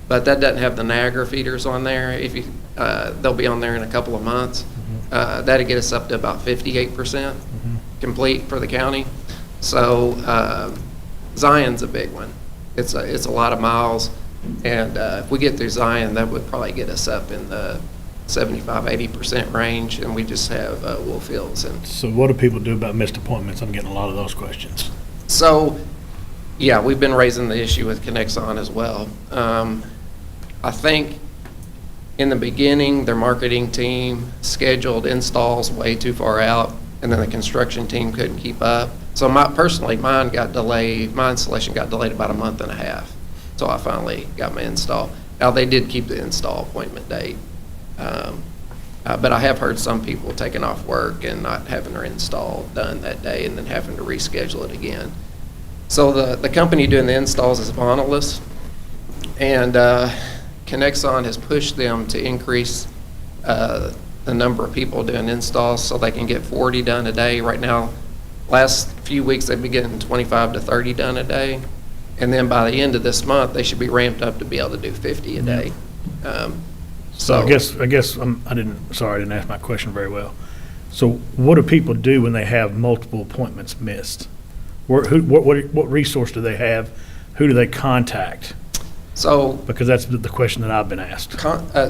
but that doesn't have the Niagara feeders on there. They'll be on there in a couple of months. That'd get us up to about 58% complete for the county. So Zion's a big one. It's a lot of miles, and if we get through Zion, that would probably get us up in the 75-80% range, and we just have Wolf Hills. And So what do people do about missed appointments? I'm getting a lot of those questions. so, yeah, we've been raising the issue with Connexon as well. I think in the beginning, their marketing team scheduled installs way too far out, and then the construction team couldn't keep up. So personally, mine installation got delayed about a month and a half. So I finally got my install. Now, they did keep the install appointment date. But I have heard some people taking off work and not having their install done that day and then having to reschedule it again. So the company doing the installs is Monolith, and Connexon has pushed them to increase the number of people doing installs so they can get 40 done a day. Right now, last few weeks they've been getting 25 to 30 done a day, and then by the end of this month they should be ramped up to be able to do 50 a day. So I guess I didn't ask my question very well. So what do people do when they have multiple appointments missed? What resource do they have? Who do they contact? So Because that's the question that I've been asked.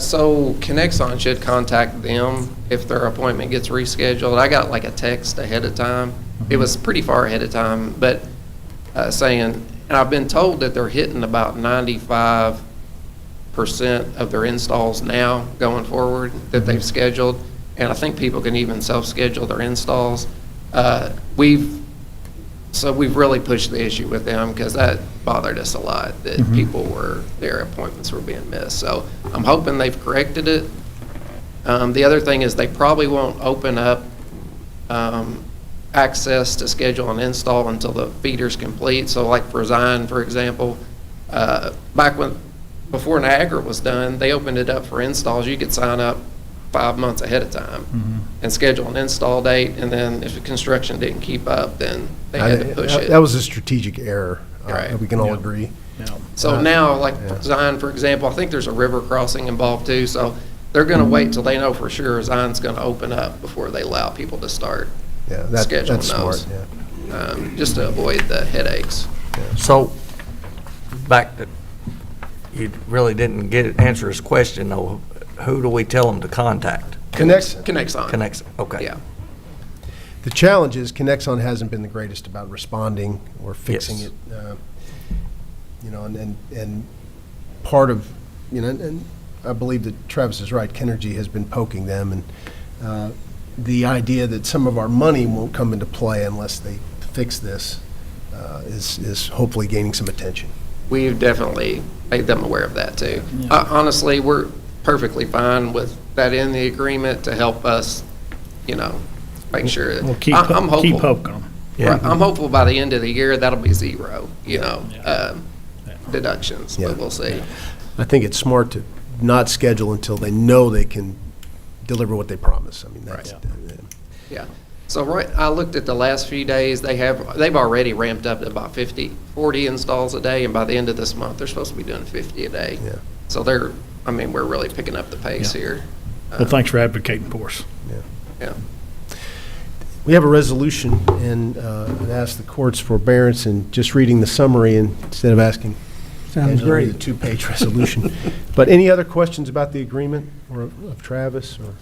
So Connexon should contact them if their appointment gets rescheduled. I got like a text ahead of time. It was pretty far ahead of time, but saying, and I've been told that they're hitting about 95% of their installs now going forward that they've scheduled, and I think people can even self-schedule their installs. So we've really pushed the issue with them because that bothered us a lot, that their appointments were being missed. So I'm hoping they've corrected it. The other thing is they probably won't open up access to schedule an install until the feeder's complete. So like for Zion, for example, before Niagara was done, they opened it up for installs. You could sign up 5 months ahead of time and schedule an install date, and then if the construction didn't keep up, then they had to push it. That was a strategic error. Right. We can all agree. So now, like Zion, for example, I think there's a river crossing involved too, so they're going to wait till they know for sure Zion's going to open up before they allow people to start Yeah, scheduling that's those. smart, yeah. Just to avoid the headaches. So, back to, you really didn't answer his question, though. Who do we tell them to contact? Connexon. Connects, okay. Yeah. The challenge is Connexon hasn't been the greatest about responding or fixing Yes. it. And part of, and I believe that Travis is right, Kenergy has been poking them, and the idea that some of our money won't come into play unless they fix this is hopefully gaining some attention. We've definitely made them aware of that too. Honestly, we're perfectly fine with that in the agreement to help us, make sure that. We'll keep hopeful. poking them. Yeah. Right, I'm hopeful by the end of the year, that'll be zero, deductions, Yeah. but we'll see. I think it's smart to not schedule until they know they can deliver what they promise. I mean, that's, Yeah. So I looked at the last few days, they've already ramped up to about 40 installs a day, and by the end of this month, they're supposed to be doing 50 a day. Yeah. So we're really picking up the pace here. Well, thanks for advocating for us. Yeah. We have a resolution, and I'd ask the court's forbearance in just reading the summary instead of asking Sounds Angela to read great. the two-page resolution. But any other questions about the agreement or of Travis? Or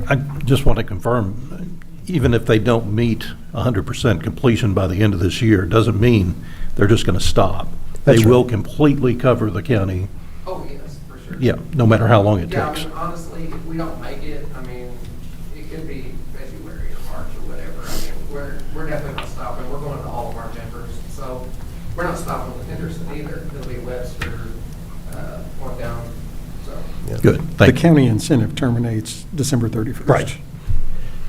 I just want to confirm, even if they don't meet 100% completion by the end of this year, it doesn't mean they're just going to stop. That's They right. will completely cover the county, Oh, yes, for sure. yeah, no matter how long it Yeah, takes. honestly, if we don't make it, it could be February or March or whatever. We're definitely not stopping. We're going to all of our members. So we're not stopping with Henderson either. It'll be Webster, on down, so. Good, The thank you. county incentive terminates December 31st. Right.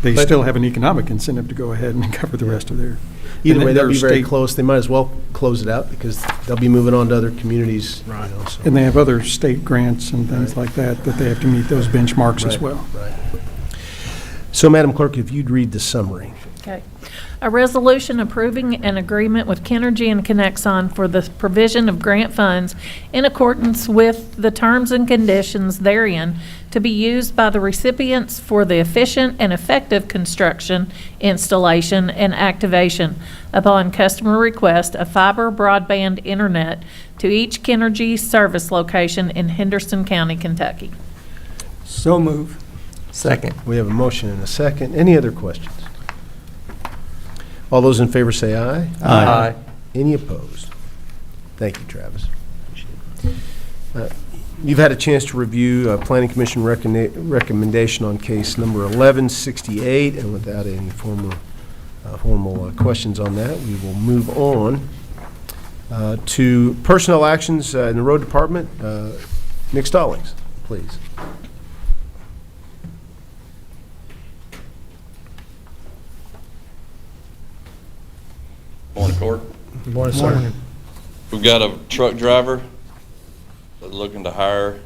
They But- still have an economic incentive to go ahead and cover the rest of their. Either and way, they'll their be very state- close. They might as well close it out because they'll be moving on to other communities. Right. So. And they have other state grants and things like that they have to meet those benchmarks as Right, well. right. So, Madam Clerk, if you'd read the summary. Okay. A resolution approving an agreement with Kenergy and Connexon for the provision of grant funds in accordance with the terms and conditions therein to be used by the recipients for the efficient and effective construction, installation, and activation upon customer request of fiber broadband internet to each Kenergy service location in Henderson County, Kentucky. So move. Second. We have a motion and a second. Any other questions? All those in favor say aye. Aye. Any opposed? Thank you, Travis. You've had a chance to review Planning Commission recommendation on case number 1168, and without any formal questions on that, we will move on to personnel actions in the road department. Nick Stallings, please. Morning, Court. Good morning, sir. We've got a truck driver looking to hire,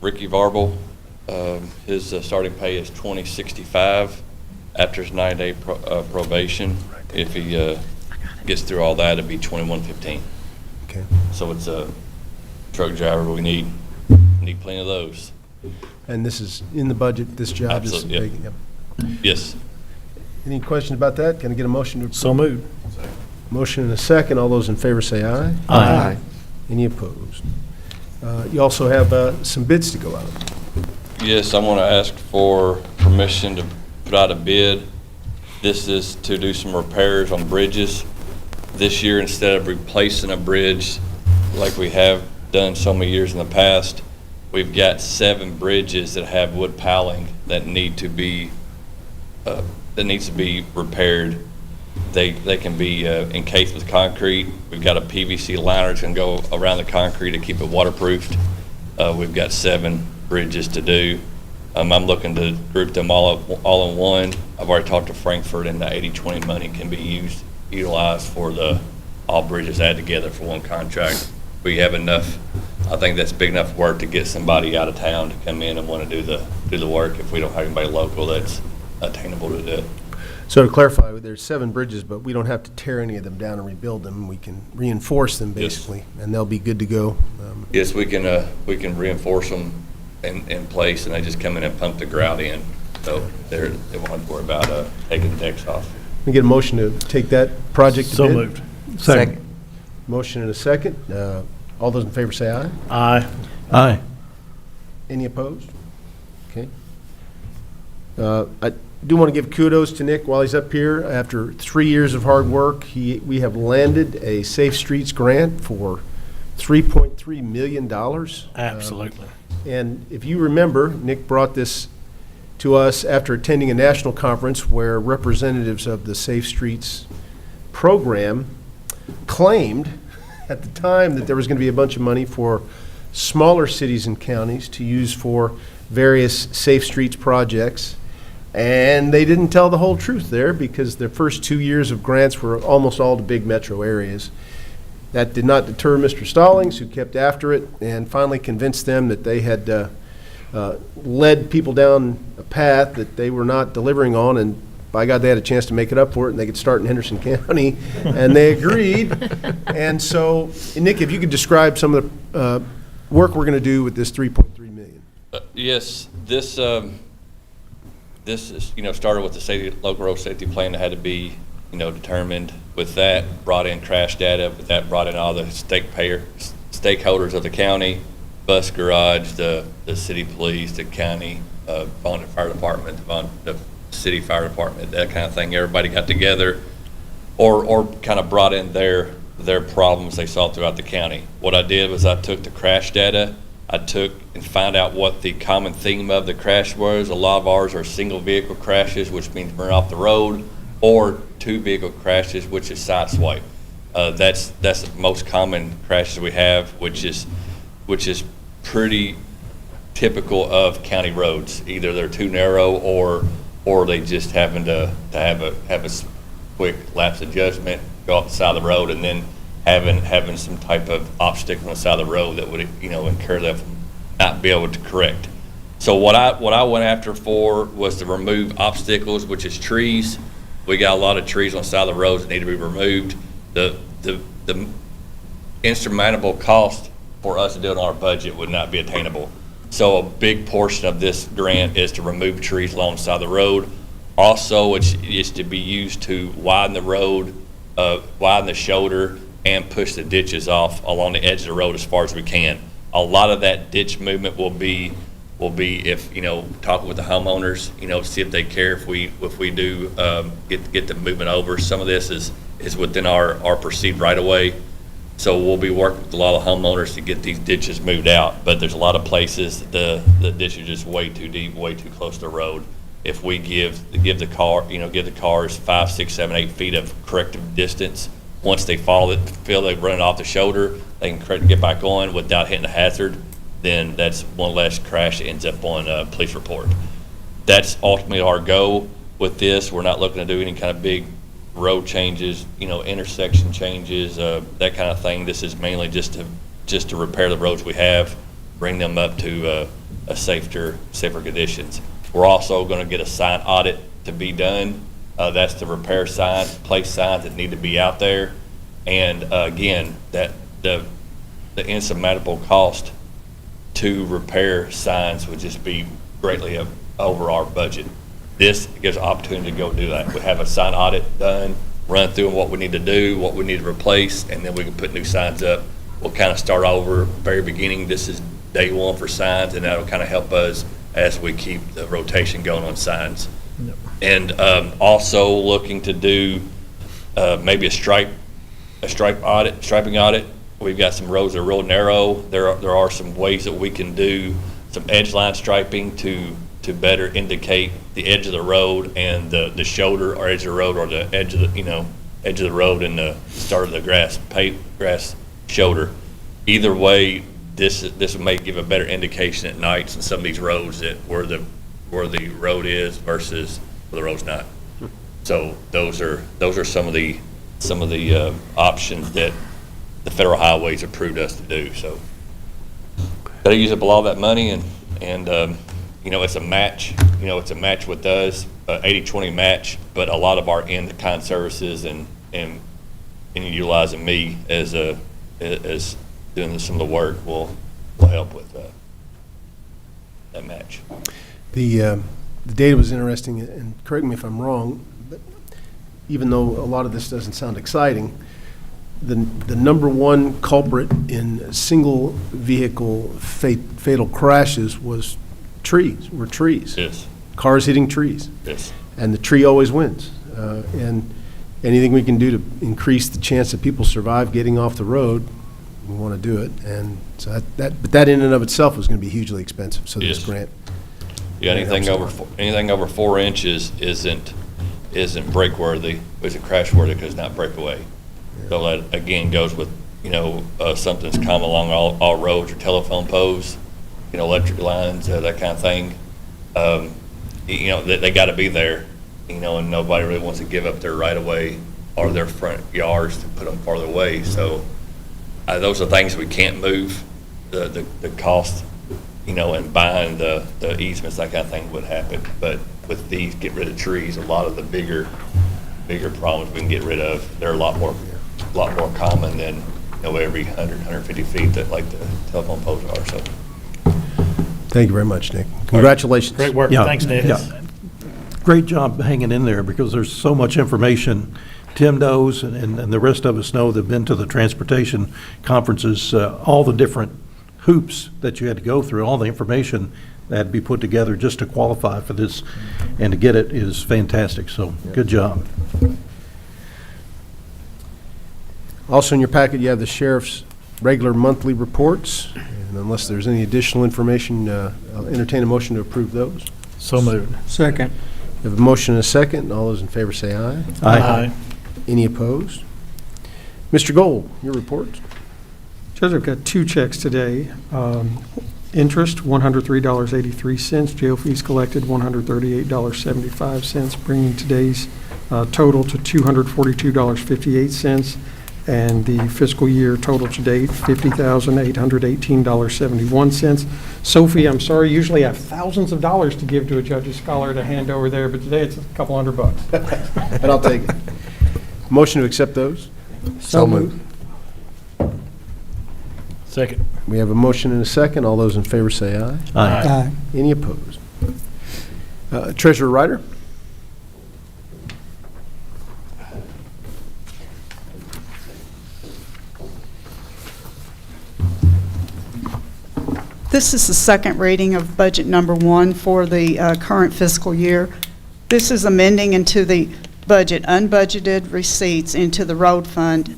Ricky Varble. His starting pay is $20.65 after his 90-day probation. If he gets through all that, it'd be $21.15. Okay. So it's a truck driver. We need plenty of those. And this is in the budget, this job? is Absolutely, big, yep. yep. Yes. Any questions about that? Can I get a motion to approve? So moved. Motion and a second. All those in favor say aye. Aye. Any opposed? You also have some bids to go out. Yes, I want to ask for permission to put out a bid. This is to do some repairs on bridges. This year, instead of replacing a bridge like we have done so many years in the past, we've got 7 bridges that have wood piling that needs to be repaired. They can be encased with concrete. We've got a PVC liner that's going to go around the concrete to keep it waterproofed. We've got 7 bridges to do. I'm looking to group them all in one. I've already talked to Frankfurt, and the 80/20 money can be utilized for all bridges added together for one contract. We have enough. I think that's big enough work to get somebody out of town to come in and want to do the work if we don't have anybody local that's attainable to do it. So to clarify, there's 7 bridges, but we don't have to tear any of them down and rebuild them. We can reinforce them basically, and they'll be good to go. Yes, we can reinforce them in place, and they just come in and pump the grout in. So they won't have to worry about taking the decks off. We get a motion to take that project to So bid? moved. Second. Motion and a second. All those in favor say aye. Aye. Aye. Any opposed? Okay. I do want to give kudos to Nick while he's up here. After 3 years of hard work, we have landed a Safe Streets grant for $3.3 million. Absolutely. And if you remember, Nick brought this to us after attending a national conference where representatives of the Safe Streets program claimed at the time that there was going to be a bunch of money for smaller cities and counties to use for various Safe Streets projects. And they didn't tell the whole truth there, because the first 2 years of grants were almost all to big metro areas. That did not deter Mr. Stallings, who kept after it and finally convinced them that they had led people down a path that they were not delivering on, and by God, they had a chance to make it up for it, and they could start in Henderson County, and they agreed. And so, Nick, if you could describe some of the work we're going to do with this $3.3 million. Yes, this is, started with the local road safety plan that had to be, determined. With that, brought in crash data. With that, brought in all the stakeholders of the county, bus garage, the city police, the county, volunteer fire department, the city fire department, that kind of thing. Everybody got together or kind of brought in their problems they saw throughout the county. What I did was I took the crash data, I took and found out what the common theme of the crash was. A lot of ours are single vehicle crashes, which means burn off the road, or 2 vehicle crashes, which is side swipe. That's the most common crashes we have, which is pretty typical of county roads. Either they're too narrow or they just happen to have a quick lapse of judgment, go off the side of the road, and then having some type of obstacle on the side of the road that would incur them not be able to correct. So what I went after for was to remove obstacles, which is trees. We got a lot of trees on the side of the roads that need to be removed. The insurmountable cost for us to do it on our budget would not be attainable. So a big portion of this grant is to remove trees along the side of the road. Also, it's to be used to widen the road, widen the shoulder, and push the ditches off along the edge of the road as far as we can. A lot of that ditch movement will be if, talking with the homeowners, see if they care if we do get the movement over. Some of this is within our perceived right of way. So we'll be working with a lot of homeowners to get these ditches moved out. But there's a lot of places the ditch is just way too deep, way too close to the road. If we give the cars 5, 6, 7, 8 feet of corrective distance, once they feel they're running off the shoulder, they can get back on without hitting a hazard, then that's one less crash that ends up on a police report. That's ultimately our goal with this. We're not looking to do any kind of big road changes, intersection changes, that kind of thing. This is mainly just to repair the roads we have, bring them up to safer conditions. We're also going to get a sign audit to be done. That's to repair signs, place signs that need to be out there. And again, that the insurmountable cost to repair signs would just be greatly over our budget. This gives an opportunity to go do that. We have a sign audit done, run through what we need to do, what we need to replace, and then we can put new signs up. We'll kind of start over very beginning. This is day one for signs, and that'll kind of help us as we keep the rotation going on signs. Yep. And also looking to do maybe a striping audit. We've got some roads that are real narrow. There are some ways that we can do some edge line striping to to better indicate the edge of the road and the shoulder or edge of the road, or the edge of the, edge of the road and the start of the grass shoulder. Either way, this may give a better indication at nights in some of these roads that where the road is versus where the road's not. So those are some of the options that the federal highways approved us to do. So got to use up a lot of that money, and it's a match. It's a match with us, 80-20 match. But a lot of our in-kind services and utilizing me as doing some of the work will help with that match. The data was interesting, and correct me if I'm wrong, but even though a lot of this doesn't sound exciting, the number one culprit in single vehicle fatal crashes was trees. Yes. Cars hitting trees. Yes. And the tree always wins. And anything we can do to increase the chance that people survive getting off the road, we want to do it. And so but that in and of itself is going to be hugely expensive. So this grant. Yeah, anything over 4 inches isn't break worthy, isn't crash worthy because it's not breakaway. Yeah. So that again goes with something's common along all roads, or telephone poles, electric lines, that kind of thing. They got to be there, and nobody really wants to give up their right of way or their front yards to put them farther away. So those are things we can't move. The cost, and buying the easements, that kind of thing would happen. But with these, get rid of trees, a lot of the bigger problems we can get rid of. They're a lot more common than every 100, 150 feet that like the telephone poles are. So. Thank you very much, Nick. Congratulations. Great work. Yeah. Thanks, Nick. Yeah. Great job hanging in there, because there's so much information. Tim knows, and the rest of us know that have been to the transportation conferences, all the different hoops that you had to go through, all the information that had to be put together just to qualify for this, and to get it is fantastic. So good job. Also in your packet, you have the sheriff's regular monthly reports. And unless there's any additional information, I'll entertain a motion to approve those. So moved. Second. We have a motion and a second. All those in favor say aye. Aye. Any opposed? Mr. Gold, your report. Judge, I've got 2 checks today. Interest, $103.83. Jail fees collected, $138.75, bringing today's total to $242.58. And the fiscal year total to date, $50,818.71. Sophie, I'm sorry, usually I have thousands of dollars to give to a judge's scholar to hand over there, but today it's a couple $100. But I'll take it. Motion to accept those? So moved. Second. We have a motion and a second. All those in favor say aye. Aye. Any opposed? Treasurer Ryder? This is the second reading of budget number 1 for the current fiscal year. This is amending into the budget unbudgeted receipts into the road fund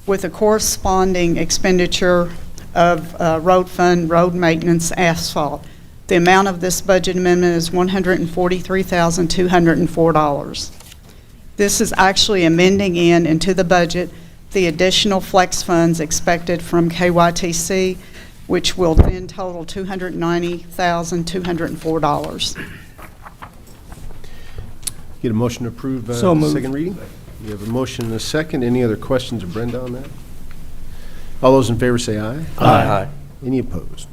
with a corresponding expenditure of road fund, road maintenance, asphalt. The amount of this budget amendment is $143,204. This is actually amending into the budget the additional flex funds expected from KYTC, which will then total $290,204. Get a motion to approve So moved. second reading? We have a motion and a second. Any other questions of Brenda on that? All those in favor say aye. Aye. Any opposed?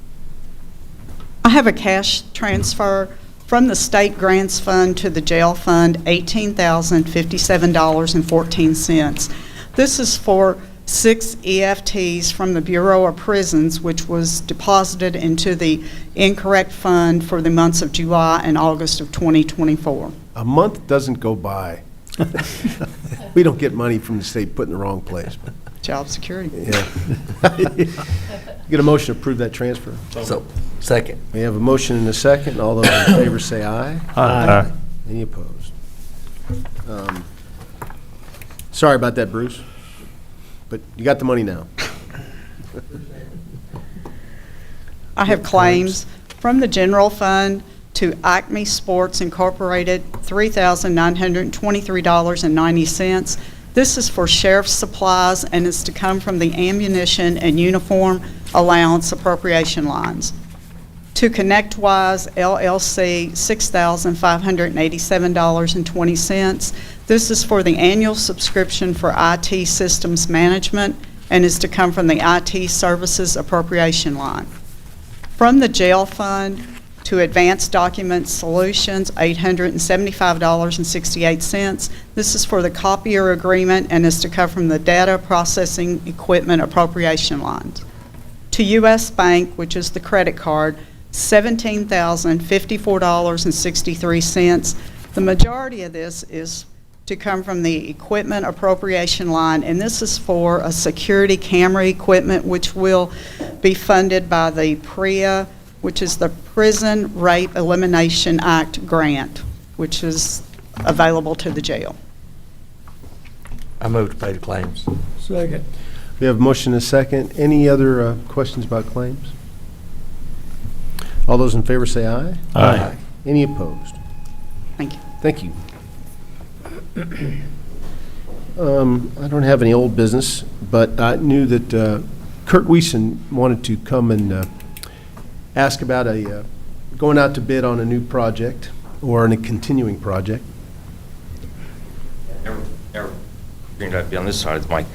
I have a cash transfer from the state grants fund to the jail fund, $18,057.14. This is for 6 EFTs from the Bureau of Prisons, which was deposited into the incorrect fund for the months of July and August of 2024. A month doesn't go by. We don't get money from the state put in the wrong place. Job security. Yeah. Get a motion to approve that transfer? So, second. We have a motion and a second. All those in favor say aye. Aye. Any opposed? Sorry about that, Bruce, but you got the money now. I have claims from the general fund to Acme Sports Incorporated, $3,923.90. This is for sheriff's supplies and is to come from the ammunition and uniform allowance appropriation lines. To ConnectWise LLC, $6,587.20. This is for the annual subscription for IT systems management and is to come from the IT services appropriation line. From the jail fund to Advanced Document Solutions, $875.68. This is for the copier agreement and is to come from the data processing equipment appropriation lines. To U.S. Bank, which is the credit card, $17,054.63. The majority of this is to come from the equipment appropriation line, and this is for a security camera equipment which will be funded by the PREA, which is the Prison Rape Elimination Act grant, which is available to the jail. I move to pay the claims. Second. We have a motion and a second. Any other questions about claims? All those in favor say aye. Aye. Any opposed? Thank you. Thank you. I don't have any old business, but I knew that Kurt Wiesen wanted to come and ask about going out to bid on a new project or on a continuing project. Green I'd be on this side of the mic.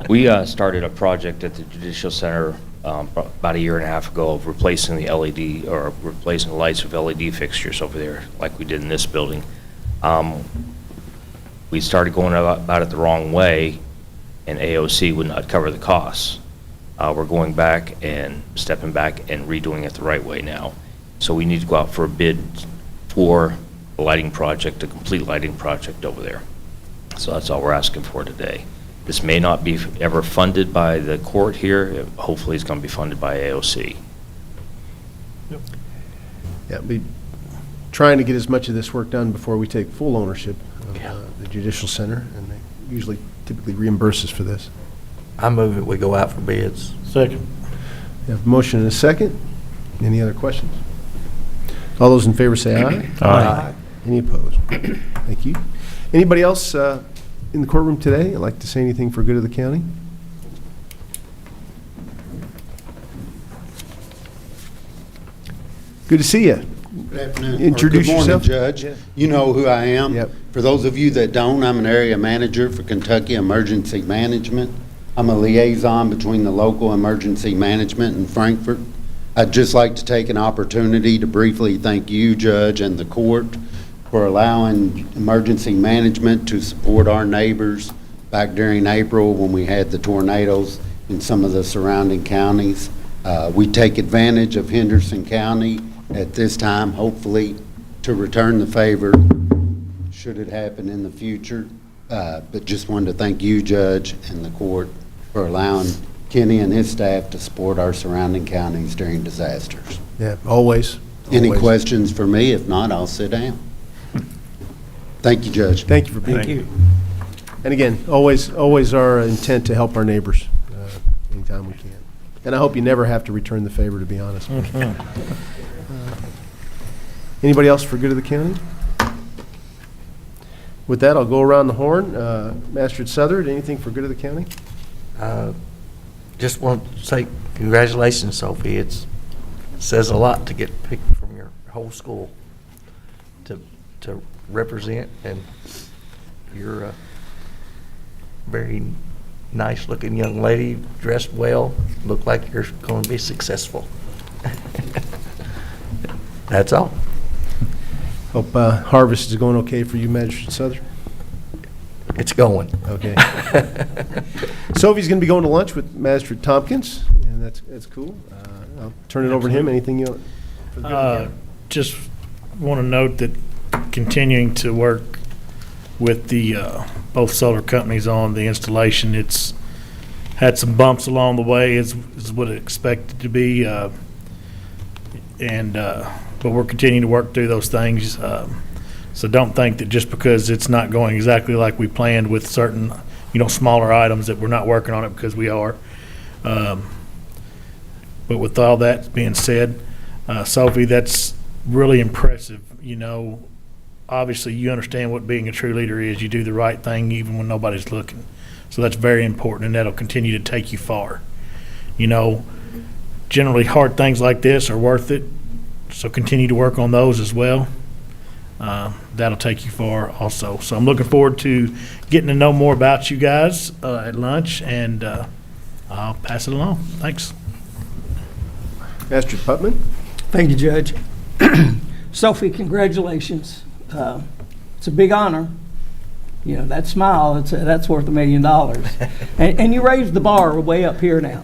We started a project at the Judicial Center about a year and a half ago of replacing the LED or replacing the lights with LED fixtures over there, like we did in this building. We started going about it the wrong way, and AOC would not cover the costs. We're going back and stepping back and redoing it the right way now. So we need to go out for a bid for a lighting project, a complete lighting project over there. So that's all we're asking for today. This may not be ever funded by the court here. Hopefully it's going to be funded by AOC. Yeah, we trying to get as much of this work done before we take full ownership of the Judicial Center, and they usually typically reimburse us for this. I move it, we go out for bids. Second. We have a motion and a second. Any other questions? All those in favor say aye. Aye. Any opposed? Thank you. Anybody else in the courtroom today I'd like to say anything for good of the county? Good to see you. Good afternoon. Introduce yourself. Good morning, Judge. Yeah. You know who I am. Yep. For those of you that don't, I'm an area manager for Kentucky Emergency Management. I'm a liaison between the local emergency management in Frankfort. I'd just like to take an opportunity to briefly thank you, Judge, and the court for allowing emergency management to support our neighbors back during April when we had the tornadoes in some of the surrounding counties. We take advantage of Henderson County at this time, hopefully, to return the favor should it happen in the future. But just wanted to thank you, Judge, and the court for allowing Kenny and his staff to support our surrounding counties during disasters. Yeah, always. Any Always. questions for me? If not, I'll sit down. Thank you, Judge. Thank you for being here. And again, always our intent to help our neighbors anytime we can. And I hope you never have to return the favor, to be honest. Anybody else for good of the county? With that, I'll go around the horn. Master at Southard, anything for good of the county? Just want to say congratulations, Sophie. It says a lot to get picked from your whole school to represent, and you're a very nice-looking young lady, dressed well, look like you're going to be successful. That's all. Hope harvest is going okay for you, Magistrate Southern. It's going. Okay. Sophie's going to be going to lunch with Magistrate Tompkins, and that's cool. I'll turn it over to him. Anything you want? Just want to note that continuing to work with the both solar companies on the installation, it's had some bumps along the way, is what it expected to be, but we're continuing to work through those things. So don't think that just because it's not going exactly like we planned with certain, smaller items that we're not working on it, because we are. But with all that being said, Sophie, that's really impressive. Obviously you understand what being a true leader is. You do the right thing even when nobody's looking. So that's very important, and that'll continue to take you far. Generally hard things like this are worth it, so continue to work on those as well. That'll take you far also. So I'm looking forward to getting to know more about you guys at lunch, and I'll pass it along. Thanks. Master Putman? Thank you, Judge. Sophie, congratulations. It's a big honor. That smile, that's worth $1 million. And you raised the bar way up here now.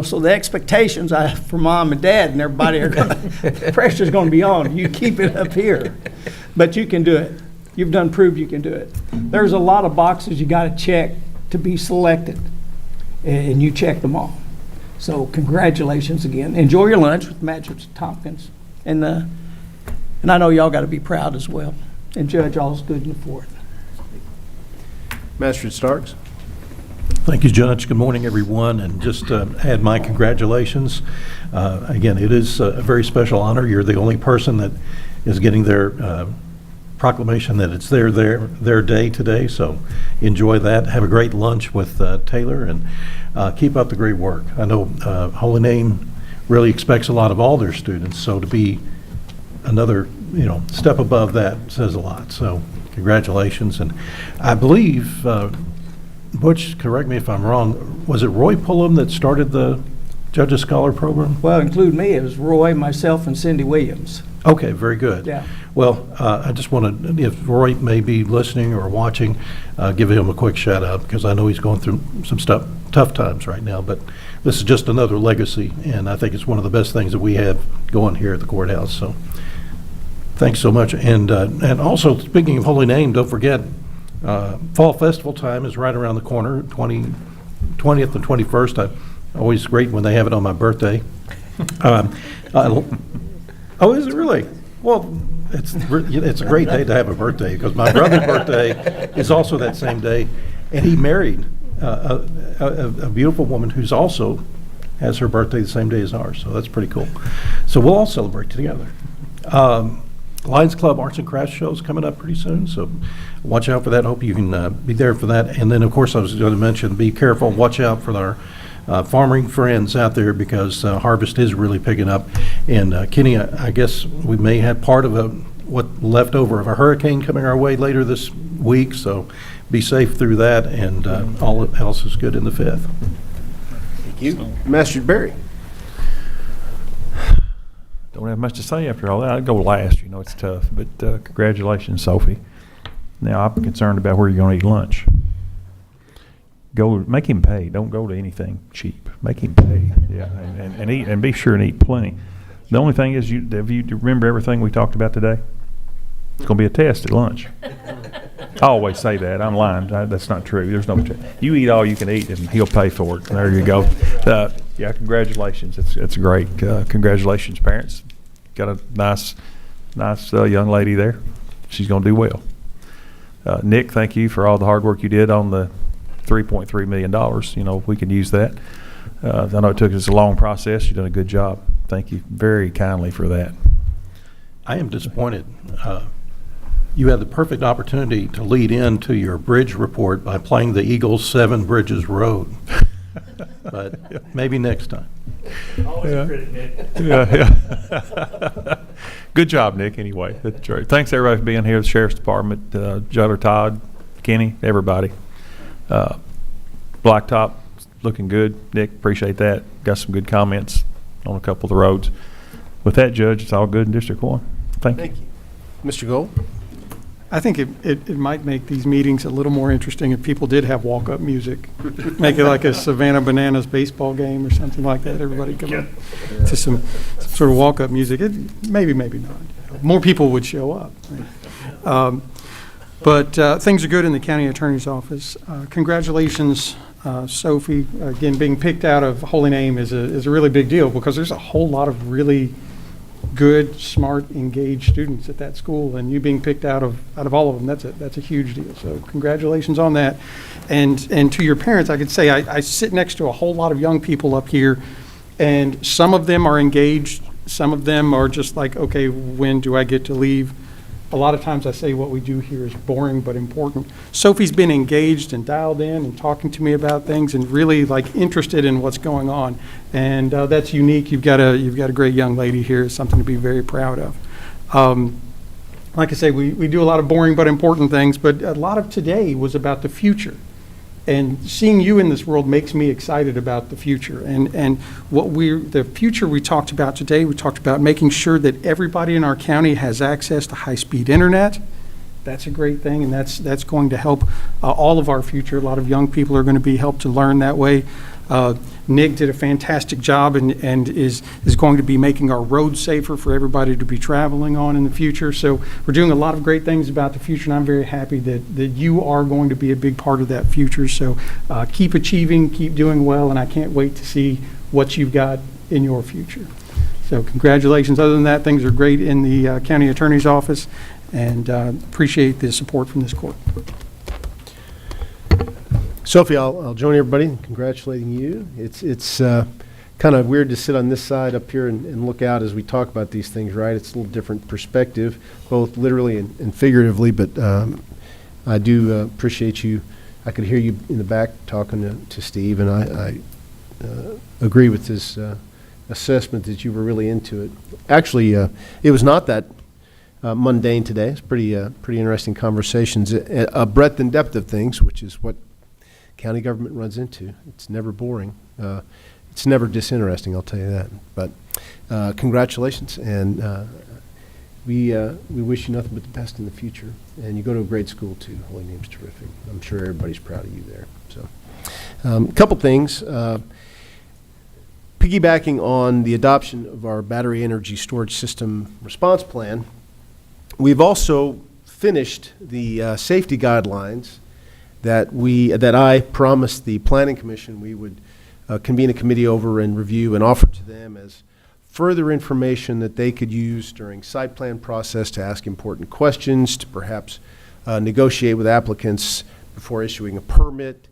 So the expectations for mom and dad and everybody pressure's going to be on. You keep it up here. But you can do it. You've proved you can do it. There's a lot of boxes you got to check to be selected, and you check them all. So congratulations again. Enjoy your lunch with Magistrate Tompkins. And I know y'all got to be proud as well. And Judge, all's good in the fort. Master Starks? Thank you, Judge. Good morning, everyone, and just add my congratulations. Again, it is a very special honor. You're the only person that is getting their proclamation that it's their day today, so enjoy that. Have a great lunch with Taylor, and keep up the great work. I know Holy Name really expects a lot of all their students, so to be another step above that says a lot. So congratulations. And I believe Butch, correct me if I'm wrong, was it Roy Pullum that started the Judges Scholar program? Well, include me. It was Roy, myself, and Cindy Williams. Okay, very good. Yeah. Well, I just want to, if Roy may be listening or watching, give him a quick shout out, because I know he's going through some tough times right now, but this is just another legacy, and I think it's one of the best things that we have going here at the courthouse. So thanks so much. And also, speaking of Holy Name, don't forget, Fall Festival time is right around the corner, 20th and 21st. Always great when they have it on my birthday. Oh, is it really? Well, it's a great day to have a birthday, because my brother's birthday is also that same day, and he married a beautiful woman who's also has her birthday the same day as ours, so that's pretty cool. So we'll all celebrate together. Lions Club Arts and Crafts show is coming up pretty soon, so watch out for that. Hope you can be there for that. And then, of course, I was going to mention, be careful, watch out for our farming friends out there, because harvest is really picking up. And Kenny, I guess we may have part of what left over of a hurricane coming our way later this week, so be safe through that, and all else is good in the 5th. Thank you. Master Berry? Don't have much to say after all that. I'd go last. It's tough, but congratulations, Sophie. Now, I'm concerned about where you're going to eat lunch. Go make him pay. Don't go to anything cheap. Make him pay. Yeah, and eat, and be sure and eat plenty. The only thing is, have you remember everything we talked about today? It's going to be a test at lunch. I always say that. I'm lying. That's not true. There's no test. You eat all you can eat, and he'll pay for it. There you go. Yeah, congratulations. It's great. Congratulations, parents. Got a nice young lady there. She's going to do well. Nick, thank you for all the hard work you did on the $3.3 million. We can use that. I know it took us a long process. You've done a good job. Thank you very kindly for that. I am disappointed. You had the perfect opportunity to lead into your bridge report by playing the Eagles' 7 Bridges Road. But maybe next time. Always a critic, Nick. Yeah. Good job, Nick, anyway. That's right. Thanks, everybody, for being here. The Sheriff's Department, Judder Todd, Kenny, everybody. Blacktop, looking good. Nick, appreciate that. Got some good comments on a couple of the roads. With that, Judge, it's all good in District 1. Thank you. Mr. Gold? I think it might make these meetings a little more interesting if people did have walk-up music. Make it like a Savannah Bananas baseball game or something like that. Everybody come up to some sort of walk-up music. Maybe not. More people would show up. Right? But things are good in the county attorney's office. Congratulations, Sophie. Again, being picked out of Holy Name is a really big deal, because there's a whole lot of really good, smart, engaged students at that school, and you being picked out of all of them, that's a huge deal. So congratulations on that. And to your parents, I could say I sit next to a whole lot of young people up here, and some of them are engaged some of them are just like, okay, when do I get to leave? A lot of times I say what we do here is boring but important. Sophie's been engaged and dialed in and talking to me about things and really like interested in what's going on. And that's unique. You've got a great young lady here. It's something to be very proud of. Like I say, we do a lot of boring but important things, but a lot of today was about the future. And seeing you in this world makes me excited about the future. And the future we talked about today, we talked about making sure that everybody in our county has access to high-speed internet. That's a great thing, and that's going to help all of our future. A lot of young people are going to be helped to learn that way. Nick did a fantastic job and is going to be making our roads safer for everybody to be traveling on in the future. So we're doing a lot of great things about the future, and I'm very happy that you are going to be a big part of that future. So keep achieving, keep doing well, and I can't wait to see what you've got in your future. So congratulations. Other than that, things are great in the county attorney's office, and appreciate the support from this court. Sophie, I'll join everybody in congratulating you. It's kind of weird to sit on this side up here and look out as we talk about these things, right? It's a little different perspective, both literally and figuratively, but I do appreciate you. I could hear you in the back talking to Steve, and I agree with his assessment that you were really into it. Actually, it was not that mundane today. It's pretty interesting conversations, a breadth and depth of things, which is what county government runs into. It's never boring. It's never disinteresting, I'll tell you that. But congratulations, and we wish you nothing but the best in the future. And you go to a great school too. Holy Name's terrific. I'm sure everybody's proud of you there. So, a couple things. Piggybacking on the adoption of our battery energy storage system response plan, we've also finished the safety guidelines that I promised the Planning Commission we would convene a committee over and review and offer to them as further information that they could use during site plan process to ask important questions, to perhaps negotiate with applicants before issuing a permit.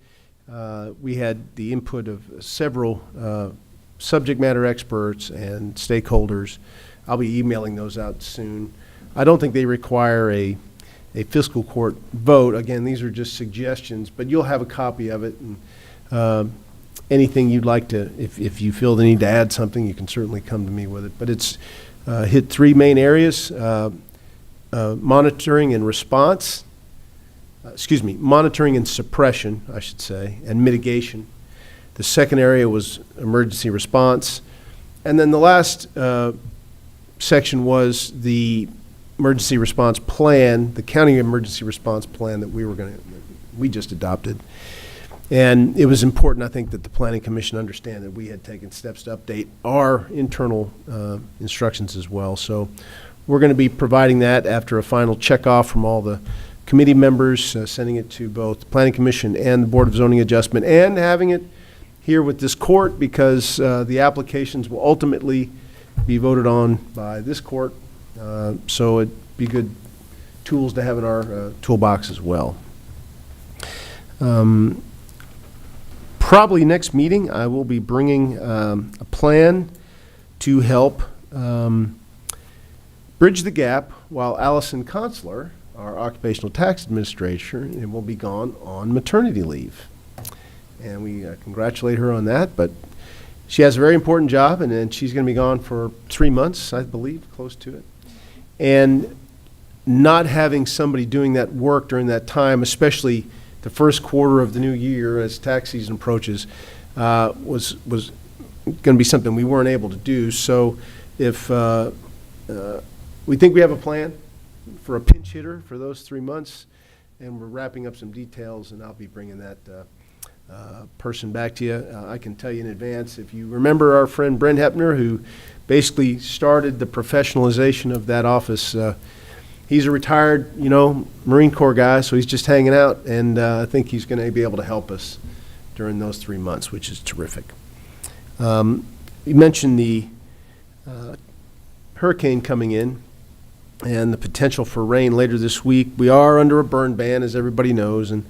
We had the input of several subject matter experts and stakeholders. I'll be emailing those out soon. I don't think they require a fiscal court vote. Again, these are just suggestions, but you'll have a copy of it. And anything you'd like to, if you feel the need to add something, you can certainly come to me with it. But it's hit three main areas: monitoring and response. Monitoring and suppression, I should say, and mitigation. The second area was emergency response, and then the last section was the emergency response plan, the county emergency response plan that we just adopted. And it was important, I think, that the Planning Commission understand that we had taken steps to update our internal instructions as well. So we're going to be providing that after a final checkoff from all the committee members, sending it to both the Planning Commission and the Board of Zoning Adjustment, and having it here with this court, because the applications will ultimately be voted on by this court. So it'd be good tools to have in our toolbox as well. Probably next meeting, I will be bringing a plan to help bridge the gap while Allison Consular, our occupational tax administrator, will be gone on maternity leave. And we congratulate her on that, but she has a very important job, and she's going to be gone for 3 months, I believe, close to it. And not having somebody doing that work during that time, especially the first quarter of the new year as tax season approaches, was going to be something we weren't able to do. So if we think we have a plan for a pinch hitter for those 3 months, and we're wrapping up some details, and I'll be bringing that person back to you. I can tell you in advance, if you remember our friend Brent Hepner, who basically started the professionalization of that office, he's a retired, Marine Corps guy, so he's just hanging out, and I think he's going to be able to help us during those 3 months, which is terrific. You mentioned the hurricane coming in and the potential for rain later this week. We are under a burn ban, as everybody knows, and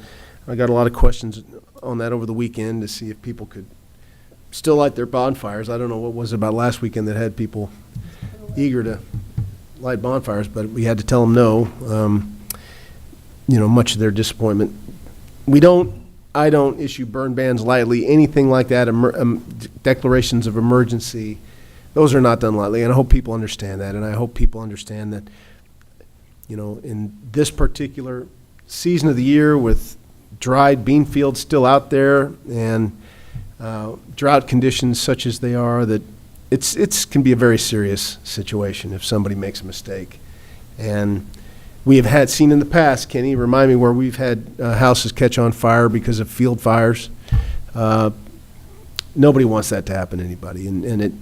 I got a lot of questions on that over the weekend to see if people could still light their bonfires. I don't know what was it about last weekend that had people eager to light bonfires, but we had to tell them no. Much of their disappointment. I don't issue burn bans lightly. Anything like that, declarations of emergency, those are not done lightly. And I hope people understand that. And I hope people understand that, in this particular season of the year with dried bean fields still out there and drought conditions such as they are, that it's can be a very serious situation if somebody makes a mistake. And we have seen in the past, Kenny, remind me, where we've had houses catch on fire because of field fires. Nobody wants that to happen to anybody. And it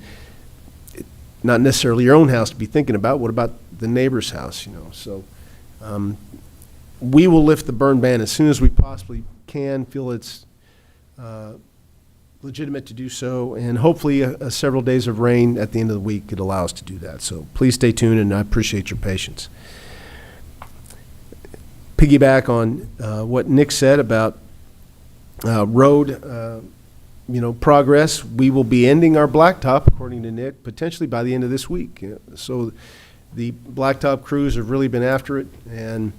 not necessarily your own house to be thinking about. What about the neighbor's house, So we will lift the burn ban as soon as we possibly can, feel it's legitimate to do so, and hopefully several days of rain at the end of the week could allow us to do that. So please stay tuned, and I appreciate your patience. Piggyback on what Nick said about road progress. We will be ending our blacktop, according to Nick, potentially by the end of this week. So the blacktop crews have really been after it, and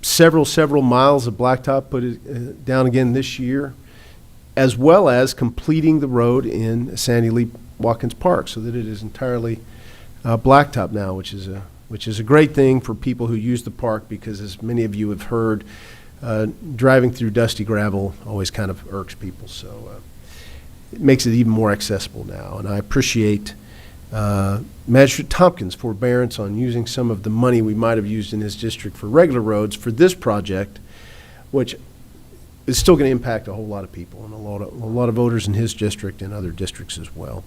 several miles of blacktop put down again this year, as well as completing the road in Sandy Lee Watkins Park so that it is entirely blacktop now, which is a great thing for people who use the park, because as many of you have heard, driving through dusty gravel always kind of irks people. So it makes it even more accessible now. And I appreciate Magistrate Tompkins' forbearance on using some of the money we might have used in his district for regular roads for this project, which is still going to impact a whole lot of people and a lot of voters in his district and other districts as well.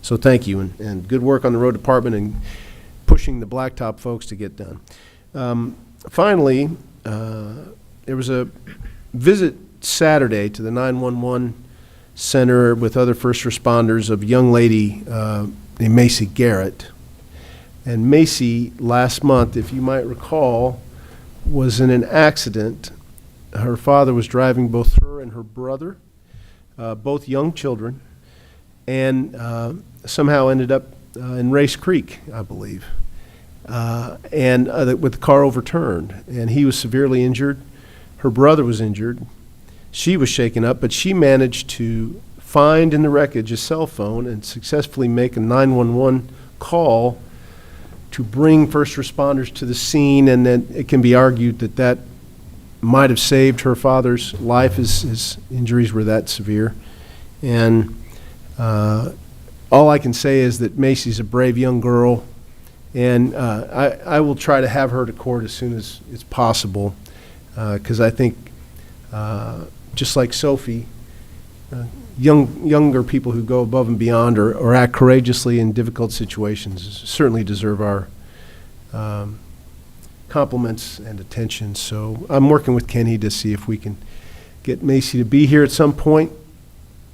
So thank you, and good work on the road department and pushing the blacktop folks to get done. Finally, there was a visit Saturday to the 911 center with other first responders of a young lady named Macy Garrett. And Macy, last month, if you might recall, was in an accident. Her father was driving both her and her brother, both young children, and somehow ended up in Race Creek, I believe, and with the car overturned. And he was severely injured. Her brother was injured. She was shaken up, but she managed to find in the wreckage a cell phone and successfully make a 911 call to bring first responders to the scene. And then it can be argued that might have saved her father's life. His injuries were that severe. And all I can say is that Macy's a brave young girl, and I will try to have her to court as soon as it's possible, because I think, just like Sophie, younger people who go above and beyond or act courageously in difficult situations certainly deserve our compliments and attention. So I'm working with Kenny to see if we can get Macy to be here at some point,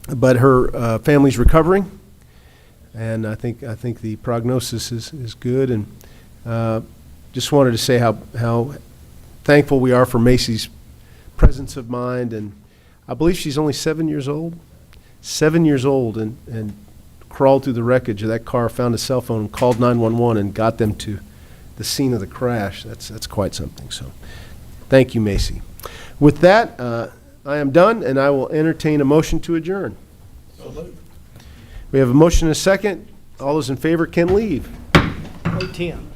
but her family's recovering, and I think the prognosis is good. And just wanted to say how thankful we are for Macy's presence of mind. And I believe she's only 7 years old. 7 years old, and crawled through the wreckage of that car, found a cell phone, called 911, and got them to the scene of the crash. That's quite something. So thank you, Macy. With that, I am done, and I will entertain a motion to adjourn. We have a motion and a second. All those in favor can leave. 10.